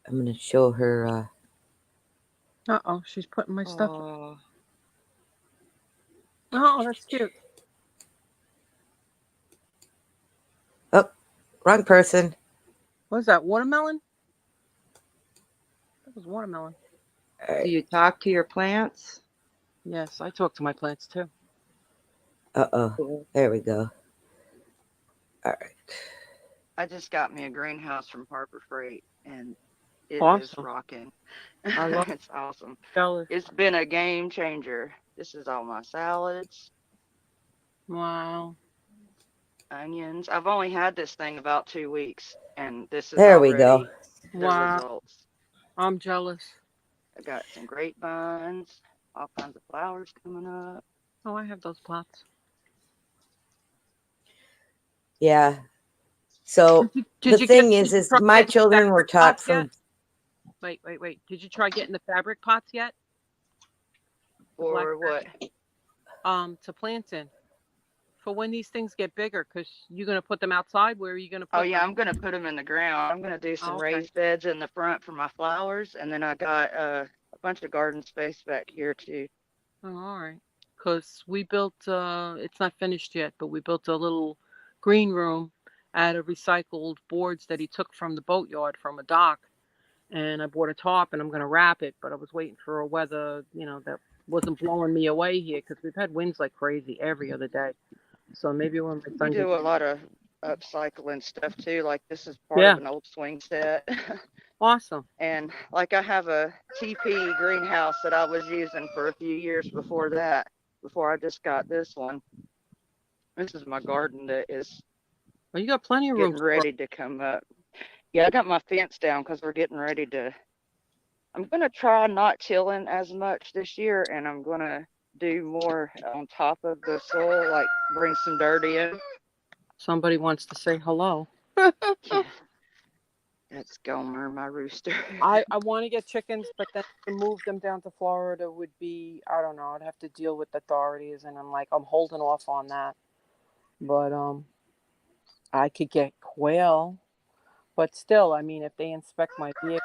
gonna show her Uh-oh, she's putting my stuff. Oh, Oh, that's cute. wrong person. What is that, watermelon? That was watermelon. All do right. you talk to your plants? Yes, I talk to my plants too. Uh-oh. There we go. All right. I just got me a greenhouse from Harbor Freight, and it is Awesome. rocking. I love It's awesome. jealous. It's been a game changer. This is all my salads, Wow. onions. I've only had this thing about 2 weeks, and this is There we go. already the Wow. results. I'm jealous. I got some grapevines, all kinds of flowers coming up. Oh, I have those pots. Yeah. So Did the you thing did you is try my getting the children were fabric taught pots from yet? Wait. Did you try getting the fabric pots yet? The black Or what? to plant in for when these things get bigger, because you're gonna put them outside. Where are you gonna put Oh them? yeah, I'm gonna put them in the ground. I'm gonna do some Oh, okay. raised beds in the front for my flowers, and then I got a bunch of garden space back here too. Oh, all right. Because we built, it's not finished yet, but we built a little green room out of recycled boards that he took from the boatyard from a dock. And I bought a tarp and I'm going to wrap it, but I was waiting for a weather, that wasn't blowing me away here because we've had winds like crazy every other day. So maybe when my We son gets. do a lot of upcycling stuff too. Like this is part Yeah, of an old swing set. awesome. And like I have a TP greenhouse that I was using for a few years before that, before I just got this one. This is my garden that is Well, you got plenty of room getting to grow. ready to come up. Yeah, I got my fence down because we're getting ready to. I'm going to try not tilling as much this year, and I'm going to do more on top of the soil, like bring some dirt in. Somebody wants to say hello. Yeah, that's Gomer, my rooster. I want to get chickens, but then to move them down to Florida would be, I don't know, I'd have to deal with authorities, and I'm holding off on that. But I could get quail, but still, I mean, if they inspect my vehicle,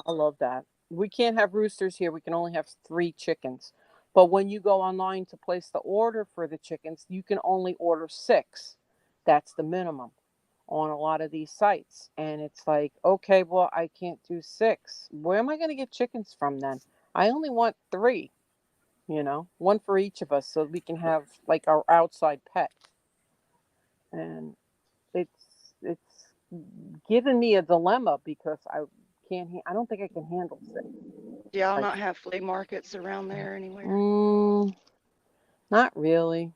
I love that. We can't have roosters here. We can only have 3 chickens. But when you go online to place the order for the chickens, you can only order 6. That's the minimum on a lot of these sites. And it's like, okay, well, I can't do 6. Where am I going to get chickens from then? I only want 3, one for each of us so we can have like our outside pet. And it's given me a dilemma because I don't think I can handle 6. Do y'all Like, not have flea markets around there anywhere? Not really.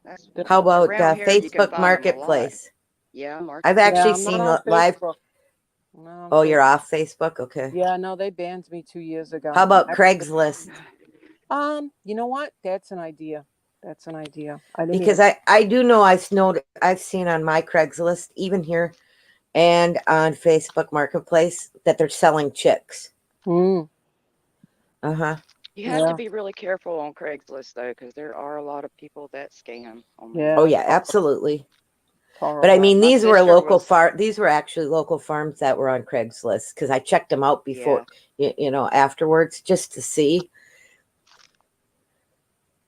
That's how about around here. You can Facebook find them a lot. Marketplace? Yeah, I've marketplace. actually Yeah, I'm not seen on live. Facebook. No, on Oh, you're Facebook. off Facebook? Okay. Yeah, no, they banned me 2 years ago. How about Craigslist? You know what? That's an idea. That's an idea. I didn't Because even. I do know I've seen on my Craigslist, even here and on Facebook Marketplace, that they're selling chicks. Mm, Uh-huh. You have to yeah, be really careful on Craigslist though, because there are a lot of people that scam on there. Oh yeah, yeah, absolutely. it's But I horrible. mean, My these were sister was, these were actually local farms that were on Craigslist because I checked them out yeah. before, afterwards just to see.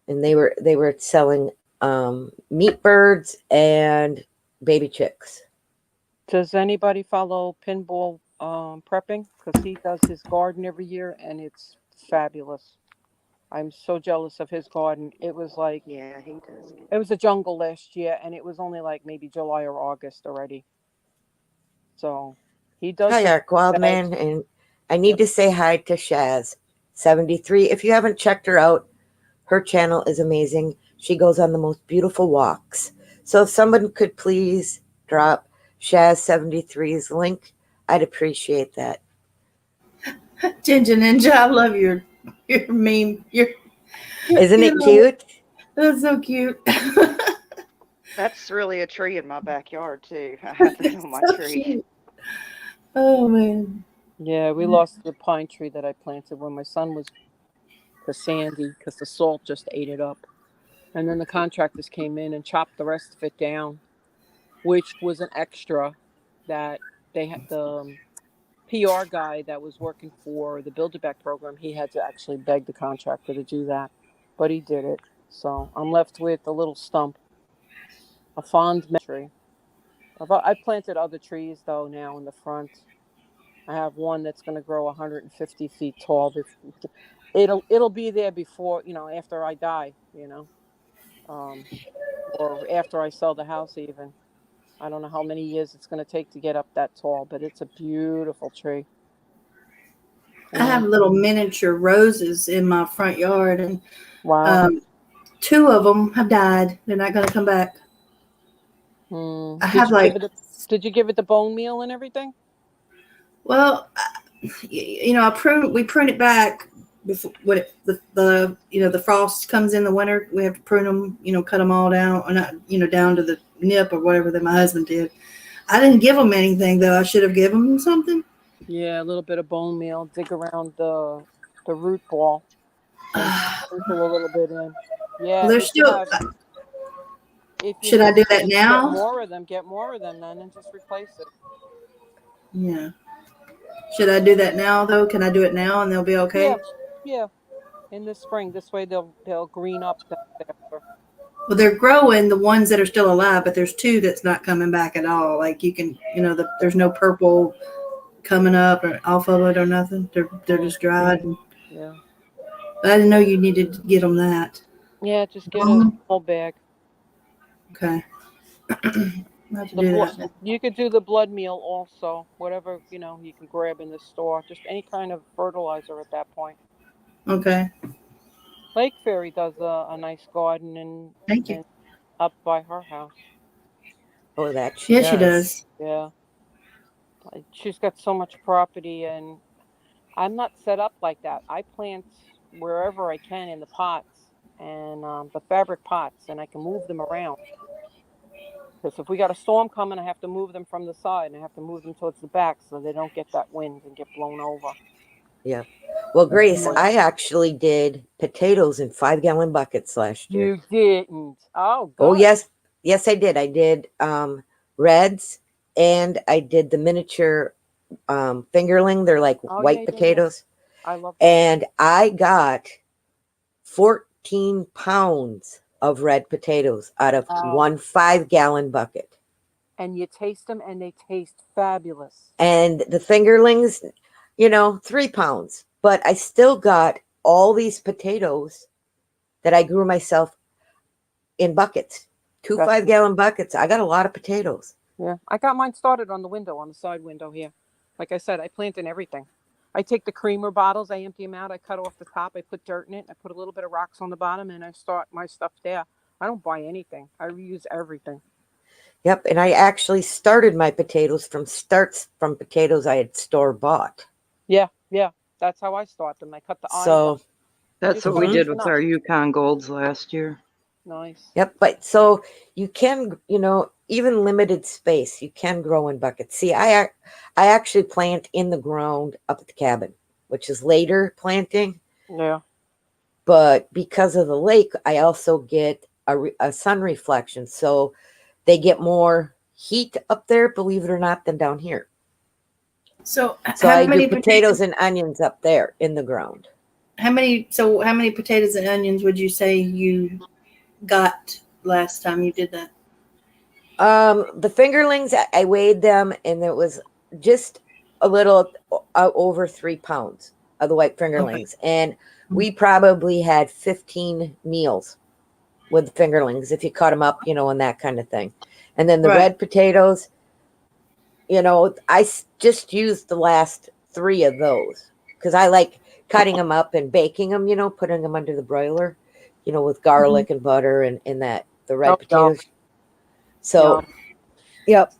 And they were selling meat birds and baby chicks. Does anybody follow Pinball prepping because he does his garden every year and it's fabulous. I'm so jealous of his garden. It was like Yeah, he does. it was a jungle last year, and it was only like maybe July or August already. So he does Hi, the Ark beds. Wildman, and I need Yep. to say hi to Shaz73. If you haven't checked her out, her channel is amazing. She goes on the most beautiful walks. So if someone could please drop Shaz73's link, I'd appreciate that. Ginger Ninja, I love your meme. Isn't You it know, cute? that's so cute. That's really a tree in my backyard too. I have that on my So tree. cute. Oh man. Yeah, we lost the pine tree that I planted when my son was to Sandy because the salt just ate it up. And then the contractors came in and chopped the rest of it down, which was an extra that they had the PR guy that was working for the Build It Back program. He had to actually beg the contractor to do that, but he did it. So I'm left with a little stump, a fond tree. I planted other trees though now in the front. I have one that's going to grow 150 feet tall. It'll be there before after I die, um, or after I sell the house even. I don't know how many years it's going to take to get up that tall, but it's a beautiful tree. I have And little miniature roses in my front yard, and wow. um, two of them have died. They're not going to come back. I have like, Did you give it the bone meal and everything? well, we prune it back before when the frost comes in the winter. We have to prune them, cut them all down, or not, down to the nip or whatever that my husband did. I didn't give them anything though. I should have given them something. Yeah, a little bit of bone meal. Dig around the root ball and sprinkle a little bit in. Well, Yeah, they're still. if you Should I need do that to now? get more of them then and just replace it. Yeah. Should I do that now though? Can I do it now and they'll be okay? Yeah, yeah. In the spring, this way they'll green up faster. Well, they're growing the ones that are still alive, but there's two that's not coming back at all. Like you can, there's no purple coming up or off of it or nothing. They're just dried. Yeah. But I didn't know you needed to get them that. Yeah, just get a whole bag. Okay. I'll have to do that. You could do the blood meal also, whatever you can grab in the store. Just any kind of fertilizer at that point. Okay. Lake Fairy does a nice garden Thank you. and up by her house. Oh, that she Yeah, does. she does. Yeah. She's got so much property, and I'm not set up like that. I plant wherever I can in the pots and the fabric pots, and I can move them around. Because if we got a storm coming, I have to move them from the side, and I have to move them towards the back so they don't get that wind and get blown over. Yeah. Well, Grace, I actually did potatoes in 5-gallon buckets last year. You didn't? Oh, good. Oh, yes. Yes, I did. I did reds, and I did the miniature fingerling. They're like white potatoes. I love them. And I got 14 pounds of red potatoes out of one 5-gallon bucket. And you taste them, and they taste fabulous. And the fingerlings, 3 pounds. But I still got all these potatoes that I grew myself in buckets. 2 5-gallon buckets. I got a lot of potatoes. Yeah, I got mine started on the side window here. Like I said, I plant in everything. I take the creamer bottles, I empty them out, I cut off the top, I put dirt in it, I put a little bit of rocks on the bottom, and I start my stuff there. I don't buy anything. I reuse everything. Yep, and I actually started my potatoes from potatoes I had store bought. Yeah, that's how I start them. I cut the eyes so that's what we did with our Yukon Golds last year. Nice. Yep, but so you can, even limited space, you can grow in buckets. See, I actually plant in the ground up at the cabin, which is later planting. Yeah. But because of the lake, I also get a sun reflection, so they get more heat up there, believe it or not, than down here. So I do potatoes and onions up there in the ground. How many potatoes and onions would you say you got last time you did that? The fingerlings, I weighed them, and it was just a little over 3 pounds of the white fingerlings. And we probably had 15 meals with fingerlings if you cut them up, and that kind of thing. And then the Right. red potatoes, I just used the last 3 of those because I like cutting them up and baking them, putting them under the broiler, with garlic and butter and the red Oh, potatoes. So, Yum. yep.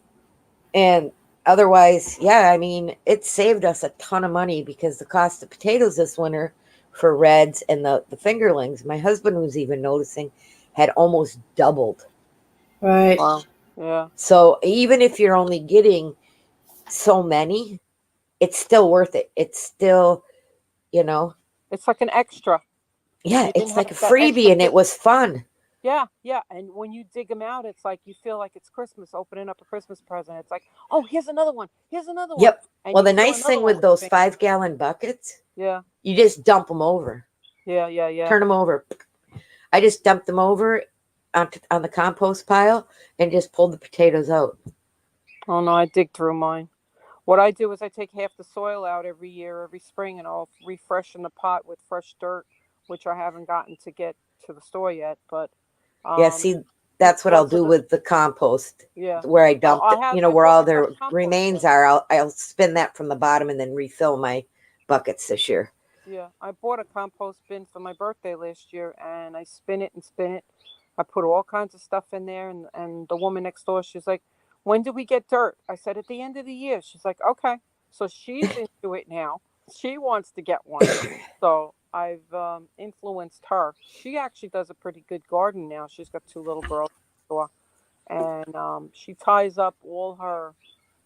And otherwise, yeah, I mean, it saved us a ton of money because the cost of potatoes this winter for reds and the fingerlings, my husband was even noticing, had almost doubled. Right. Wow. Yeah. So even if you're only getting so many, it's still worth it. It's still, It's like an extra. yeah, You didn't it's like a have that extra freebie and it was fun. Yeah, yeah. And when you dig them out, it's like you feel like it's Christmas, opening up a Christmas present. It's like, oh, here's another one. Here's another one. Yep. And Well, you the fill nice another thing one with with those fingers. 5-gallon buckets, Yeah, you just dump them over, yeah, yeah, yeah. turn them over. I just dumped them over on the compost pile and just pulled the potatoes out. Oh no, I dig through mine. What I do is I take half the soil out every year, every spring, and I'll refreshen the pot with fresh dirt, which I haven't gotten to get to the store yet. But Yeah, um, see, that's what I'll those are do the with the compost yeah. where I Well, dumped it, I where bought all my fresh their compost remains bin. are. I'll spin that from the bottom and then refill my buckets this year. Yeah, I bought a compost bin for my birthday last year, and I spin it and spin it. I put all kinds of stuff in there, and the woman next door, she's like, "When do we get dirt?" I said, "At the end of the year." She's like, "Okay." So she's into it now. She wants to get one. So I've influenced her. She actually does a pretty good garden now. She's got 2 little girls next door, and she ties up all her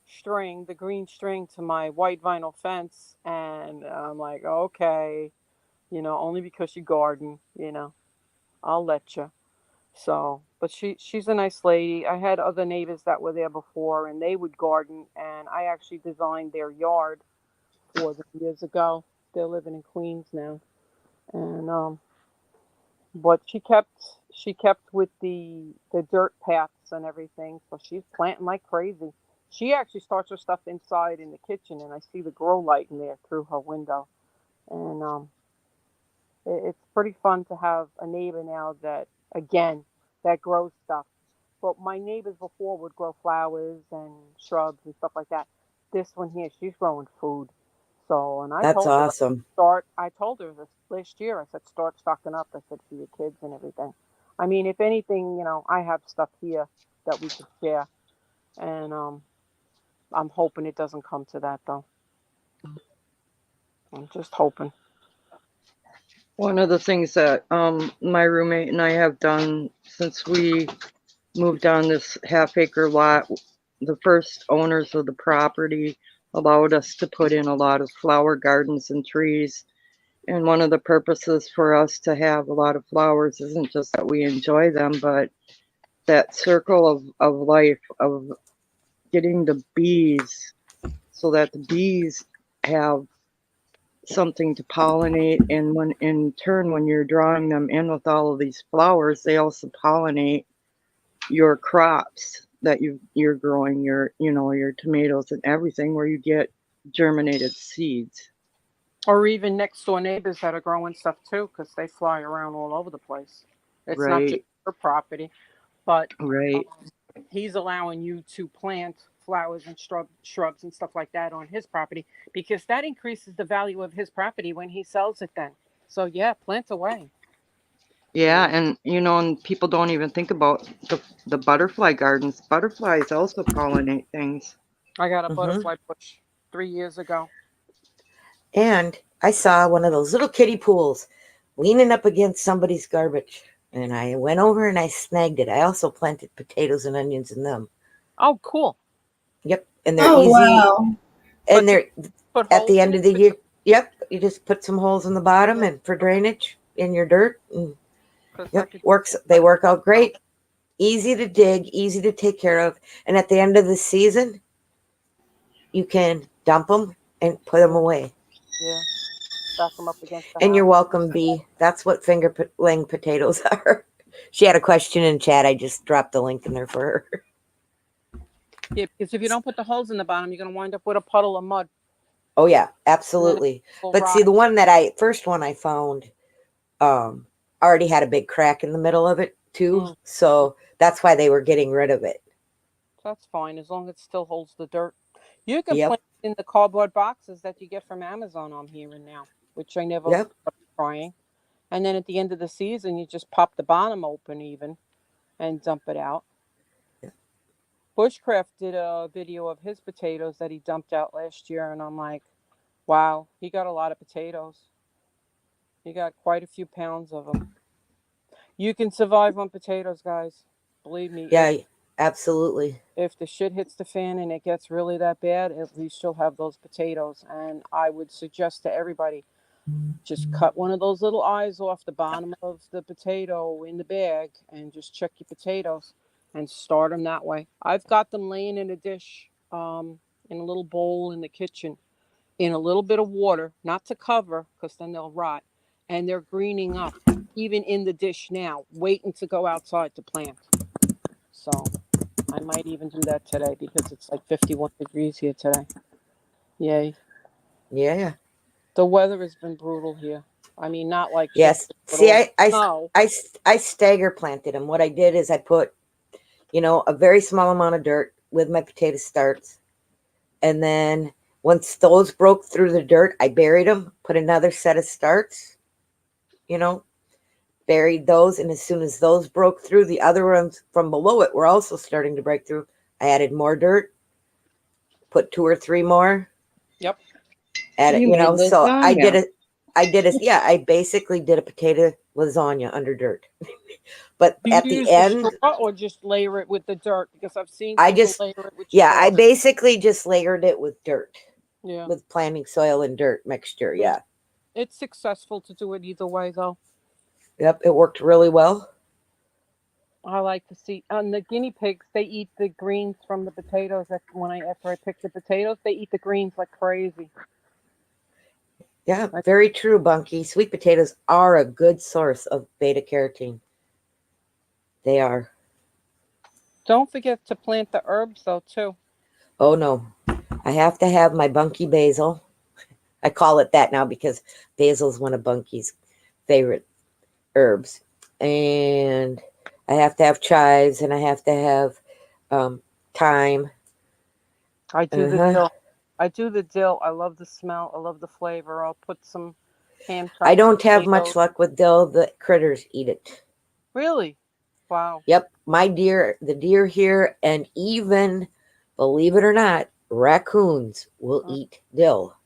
string, the green string, to my white vinyl fence, and I'm like, okay, only because you garden, I'll let you. So, but she's a nice lady. I had other neighbors that were there before, and they would garden, and I actually designed their yard for them years ago. They're living in Queens now, and but she kept with the dirt paths and everything, so she's planting like crazy. She actually starts her stuff inside in the kitchen, and I see the grow light in there through her window. And it's pretty fun to have a neighbor now that, again, that grows stuff. But my neighbors before would grow flowers and shrubs and stuff like that. This one here, she's growing food. So, and I That's told her, awesome. I told her this last year, I said, start stocking up. I said, for your kids and everything. I mean, if anything, I have stuff here that we could share. And I'm hoping it doesn't come to that, though. I'm just hoping. One of the things that my roommate and I have done since we moved on this half-acre lot, the first owners of the property allowed us to put in a lot of flower gardens and trees. And one of the purposes for us to have a lot of flowers isn't just that we enjoy them, but that circle of life of getting the bees so that the bees have something to pollinate, and when in turn when you're drawing them in with all of these flowers, they also pollinate your crops that you're growing, your tomatoes and everything, where you get germinated seeds. Or even next door neighbors that are growing stuff too, because they fly around all over the place. It's not just Right, your property, but right. he's allowing you to plant flowers and shrubs and stuff like that on his property, because that increases the value of his property when he sells it then. So yeah, plant away. Yeah, and and people don't even think about the butterfly gardens. Butterflies also pollinate things. I got a Hmm. butterfly bush 3 years ago. And I saw one of those little kiddie pools leaning up against somebody's garbage. And I went over and I snagged it. I also planted potatoes and onions in them. Oh, cool. Yep. And they're Oh, easy. wow. And But they're put at holes the in end it. of the year. Yep. You just put some holes in the bottom Yeah, and for drainage in your dirt. And because I yep. could. Works. They work out great. Easy to dig, easy to take care of. And at the end of the season, you can dump them and put them Yeah, away. yeah. Stack them up against the And you're house. welcome, B. That's what fingerling potatoes are. She had a question in chat. I just dropped the link in there for her. Yeah, because if you don't put the holes in the bottom, you're going to wind up with a puddle of mud. Oh yeah, And then it absolutely. will But see, rot. the first one I found, um, already had a big crack in the middle of it too. Mm, So that's why they were getting rid of it. that's fine as long as it still holds the dirt. You can Yep. plant in the cardboard boxes that you get from Amazon. I'm hearing now, which I never Yep. thought of trying. And then at the end of the season, you just pop the bottom open even and dump it out. Bushcraft did a video of his potatoes that he dumped out last year, and I'm like, wow, he got a lot of potatoes. He got quite a few pounds of them. You can survive on potatoes, guys. Believe me, Yeah, absolutely. if the shit hits the fan and it gets really that bad, at least you'll have those potatoes. And I would suggest to everybody, just cut one of those little eyes off the bottom of the potato in the bag and just check your potatoes and start them that way. I've got them laying in a dish, in a little bowl in the kitchen, in a little bit of water, not to cover because then they'll rot, and they're greening up even in the dish now, waiting to go outside to plant. So I might even do that today because it's like 51 degrees here today. Yay. Yeah. The weather has been brutal here. I mean, not like Yes. chilly, but See, also snow. I stagger planted them. What I did is I put, a very small amount of dirt with my potato starts. And then once those broke through the dirt, I buried them, put another set of starts, you know, buried those. And as soon as those broke through, the other ones from below it were also starting to break through. I added more dirt, put 2 or 3 more, Yep. added, You made so lasagna. I basically did a potato lasagna under dirt. But Do you at the use the end, straw or just layer it with the dirt? Because I've seen I people just, layer it with yeah, straw. I basically just layered it with dirt, Yeah. with planting soil and dirt mixture. It's Yeah. it's successful to do it either way though. Yep. It worked really well. I like to see and the guinea pigs, they eat the greens from the potatoes. After I pick the potatoes, they eat the greens like crazy. Yeah. I, Very true, Bunky. Sweet potatoes are a good source of beta carotene. They are. don't forget to plant the herbs though too. Oh, no. I have to have my Bunky basil. I call it that now because basil is one of Bunky's favorite herbs. And I have to have chives and I have to have thyme. I do the Uh-huh. dill. I do the dill. I love the smell. I love the flavor. I'll put some ham I chopped don't have potatoes. much luck with dill. The critters eat it. Really? Wow. Yep, the deer here, and even, believe it or not, raccoons will Mm, eat dill.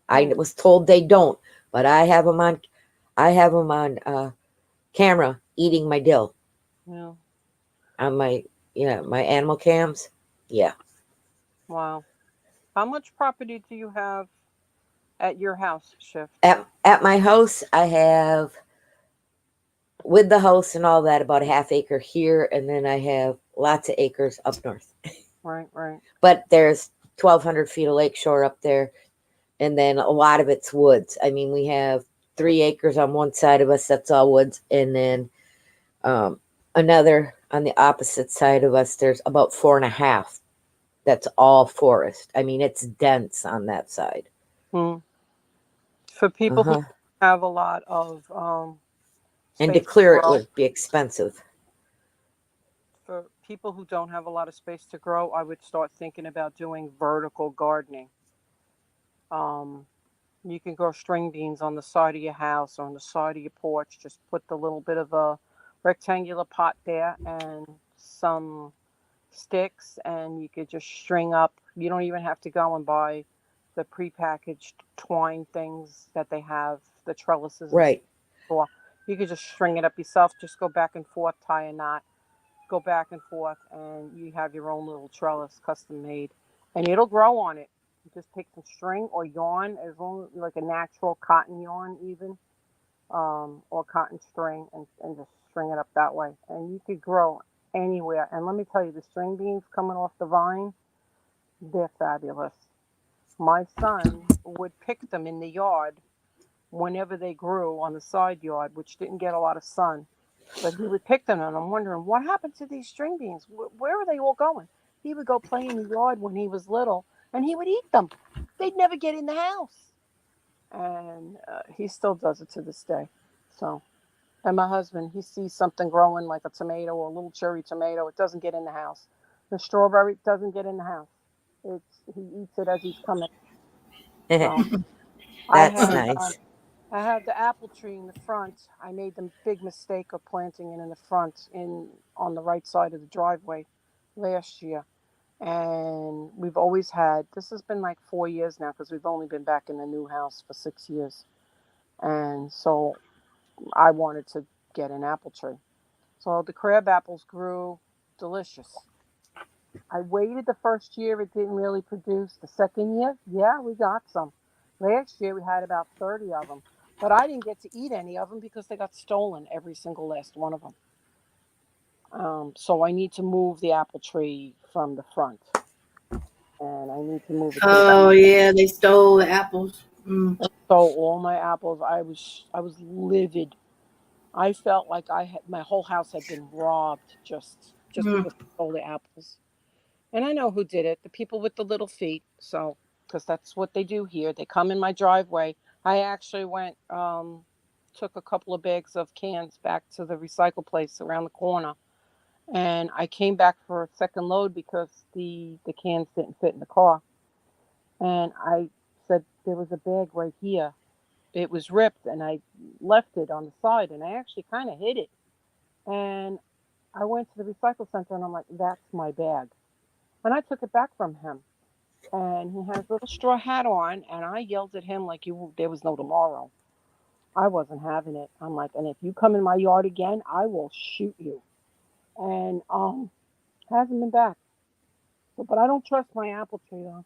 I mm, was told they don't, but I have them on. I have them on camera eating my dill yeah. on my animal cams. Yeah, Wow. How much property do you have at your house, Shift? at my house I have, with the house and all that, about a half acre here, and then I have lots of acres up north. Right, right. But there's 1,200 feet of lakeshore up there, and then a lot of it's woods. I mean, we have 3 acres on one side of us, that's all woods, and then another on the opposite side of us, there's about 4.5 that's all forest. I mean, it's dense on that side. Hmm. For people who Uh-huh. have a lot of And to space to clear it grow, would be expensive. for people who don't have a lot of space to grow, I would start thinking about doing vertical gardening. Um, you can grow string beans on the side of your house or on the side of your porch. Just put the little bit of a rectangular pot there and some sticks, and you could just string up. You don't even have to go and buy the prepackaged twine things that they have, the trellises and stuff. Right. For. You could just string it up yourself. Just go back and forth, tie a knot, go back and forth, and you have your own little trellis custom made, and it'll grow on it. You just take some string or yarn, as long like a natural cotton yarn, even or cotton string, and just string it up that way, and you could grow anywhere. And let me tell you, the string beans coming off the vine, they're fabulous. My son would pick them in the yard whenever they grew on the side yard, which didn't get a lot of sun. But he would pick them, and I'm wondering what happened to these string beans. Where are they all going? He would go play in the yard when he was little, and he would eat them. They'd never get in the house. And he still does it to this day. So, and my husband, he sees something growing like a tomato or a little cherry tomato. It doesn't get in the house. The strawberry doesn't get in the house. He eats it as he's coming. So I That's had nice. I had the apple tree in the front. I made the big mistake of planting it in the front, on the right side of the driveway last year. And we've always had, this has been like 4 years now because we've only been back in the new house for 6 years. And so I wanted to get an apple tree. So the crab apples grew delicious. I waited the first year, it didn't really produce. The second year, yeah, we got some. Last year we had about 30 of them. But I didn't get to eat any of them because they got stolen, every single last one of them. So I need to move the apple tree from the front. And I need to move it to the back. Oh yeah, they stole the apples. Mm. So all my apples, I was livid. I felt like my whole house had been robbed just Mm. because they stole the apples. And I know who did it, the people with the little feet. So, because that's what they do here. They come in my driveway. I actually went, took a couple of bags of cans back to the recycle place around the corner. And I came back for a second load because the cans didn't fit in the car. And I said, there was a bag right here. It was ripped, and I left it on the side, and I actually kind of hid it. And I went to the recycle center, and I'm like, that's my bag. And I took it back from him. And he had his little straw hat on, and I yelled at him like there was no tomorrow. I wasn't having it. I'm like, and if you come in my yard again, I will shoot you. And hasn't been back. So, but I don't trust my apple tree though.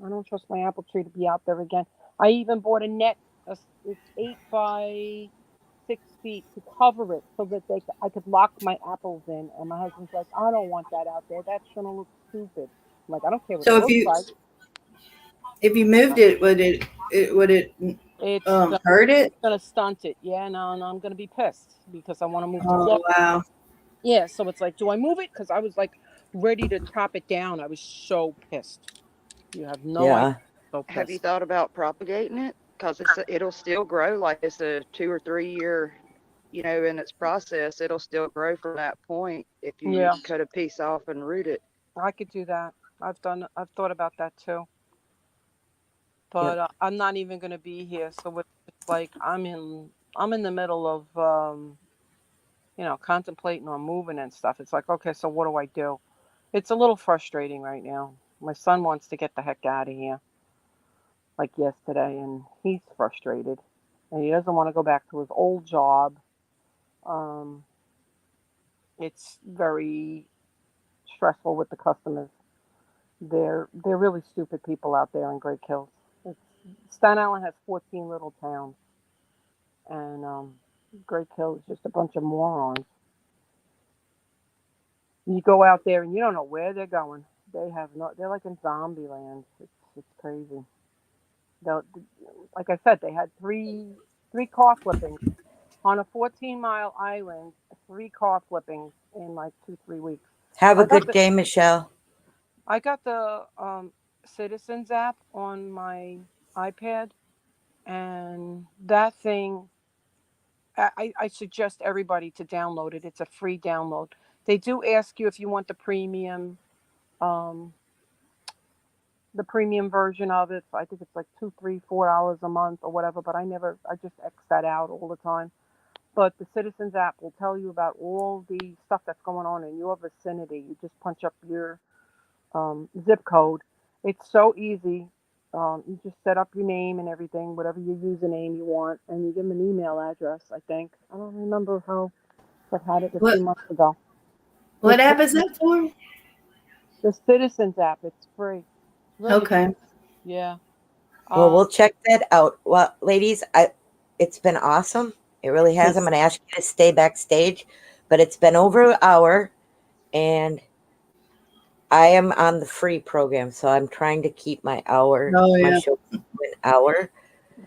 I don't trust my apple tree to be out there again. I even bought a net. It's 8 by 6 feet to cover it so that I could lock my apples in. And my husband's like, I don't want that out there. That's gonna look stupid. I'm like, I don't care what So it looks like. if you moved it, would it It's hurt it? gonna stunt it. Yeah, no, I'm gonna be pissed because I want to move to Oh Florida. wow. Yeah, so it's like, do I move it? Because I was like ready to chop it down. I was so pissed. You have no idea. Yeah. So Have you pissed. thought about propagating it? Because it'll still grow like it's a 2 or 3 year, in its process. It'll still grow from that point if you Yeah, cut a piece off and root it. I could do that. I've thought about that too. But Yep. I'm not even gonna be here, so it's like I'm in the middle of contemplating on moving and stuff. It's like, okay, so what do I do? It's a little frustrating right now. My son wants to get the heck out of here, like yesterday, and he's frustrated, and he doesn't want to go back to his old job. Um, it's very stressful with the customers. They're really stupid people out there in Great Kills. It's, Staten Island has 14 little towns, and Great Kills is just a bunch of morons. You go out there and you don't know where they're going. They're like in zombie land. It's crazy. They'll, like I said, they had three car flippings on a 14-mile island. 3 car flippings in like 2-3 weeks. Have a I got good the day, Michelle. I got the Citizens app on my iPad, and that thing, I suggest everybody to download it. It's a free download. They do ask you if you want um, the premium version of it. I think it's like $2, $3, $4 a month or whatever. But I just X that out all the time. But the Citizens app will tell you about all the stuff that's going on in your vicinity. You just punch up your zip code. It's so easy. You just set up your name and everything, whatever your username you want, and you give them an email address, I think. I don't remember how I've had it a What few months ago. what It's app is that for? the Citizens app. It's free. Really Okay. free. Yeah. Well, Um, we'll check that out. Well, ladies, it's been awesome. It really has. I'm Yes. going to ask you to stay backstage, but it's been over an hour, and I am on the free program, so I'm trying to keep my Oh yeah. show to an hour,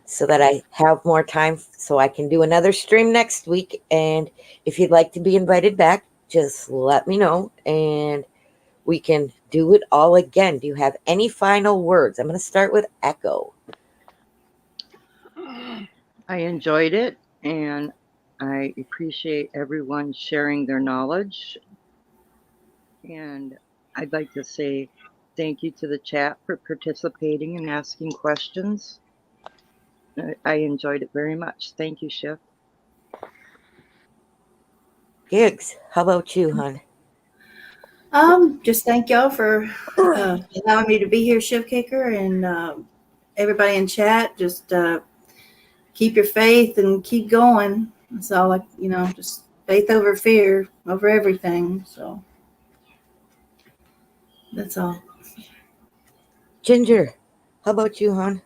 so that I have more time, so I can do another stream next week. And if you'd like to be invited back, just let me know, and we can do it all again. Do you have any final words? I'm going to start with Echo. I enjoyed it, and I appreciate everyone sharing their knowledge. And I'd like to say thank you to the chat for participating and asking questions. I enjoyed it very much. Thank you, Chef. Gigs, how about you, hon? Just thank y'all for allowing me to be here, Chef Kicker, and everybody in chat. Just keep your faith and keep going. That's all, just faith over fear, over everything. So that's all. Ginger, how about you, hon?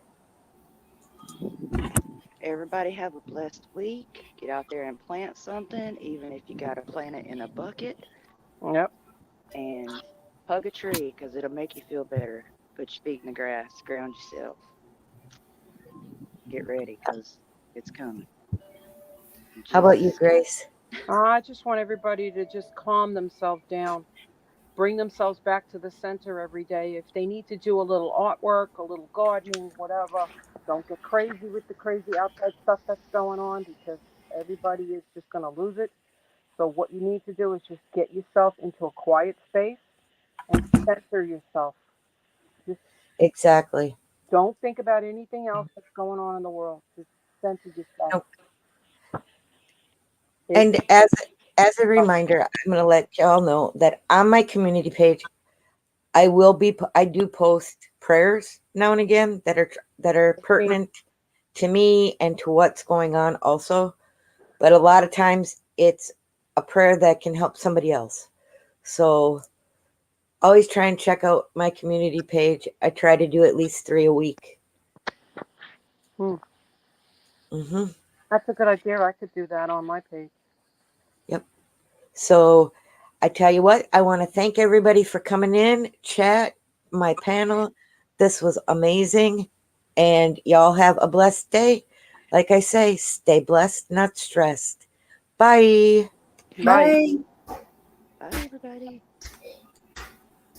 Everybody have a blessed week. Get out there and plant something, even if you got to plant it in a bucket. Yep. And hug a tree because it'll make you feel better. Put your feet in the grass, ground yourself. Get ready because it's coming. How about you, Jesus. Grace? I just want everybody to just calm themselves down, bring themselves back to the center every day. If they need to do a little artwork, a little gardening, whatever, don't get crazy with the crazy outside stuff that's going on because everybody is just going to lose it. So what you need to do is just get yourself into a quiet space and center yourself. Just Exactly. don't think about anything else that's going on in the world. Just center yourself. Nope. It's And as a reminder, I'm going to let y'all know that on my community page, I do post prayers now and again that are pertinent to me and to what's going on also. But a lot of times it's a prayer that can help somebody else. So always try and check out my community page. I try to do at least 3 a week. That's a good idea. I could do that on my page. Yep. So I tell you what, I want to thank everybody for coming in, chat, my panel. This was amazing. And y'all have a blessed day. Like I say, stay blessed, not stressed. Bye. Bye. Bye. Bye, everybody.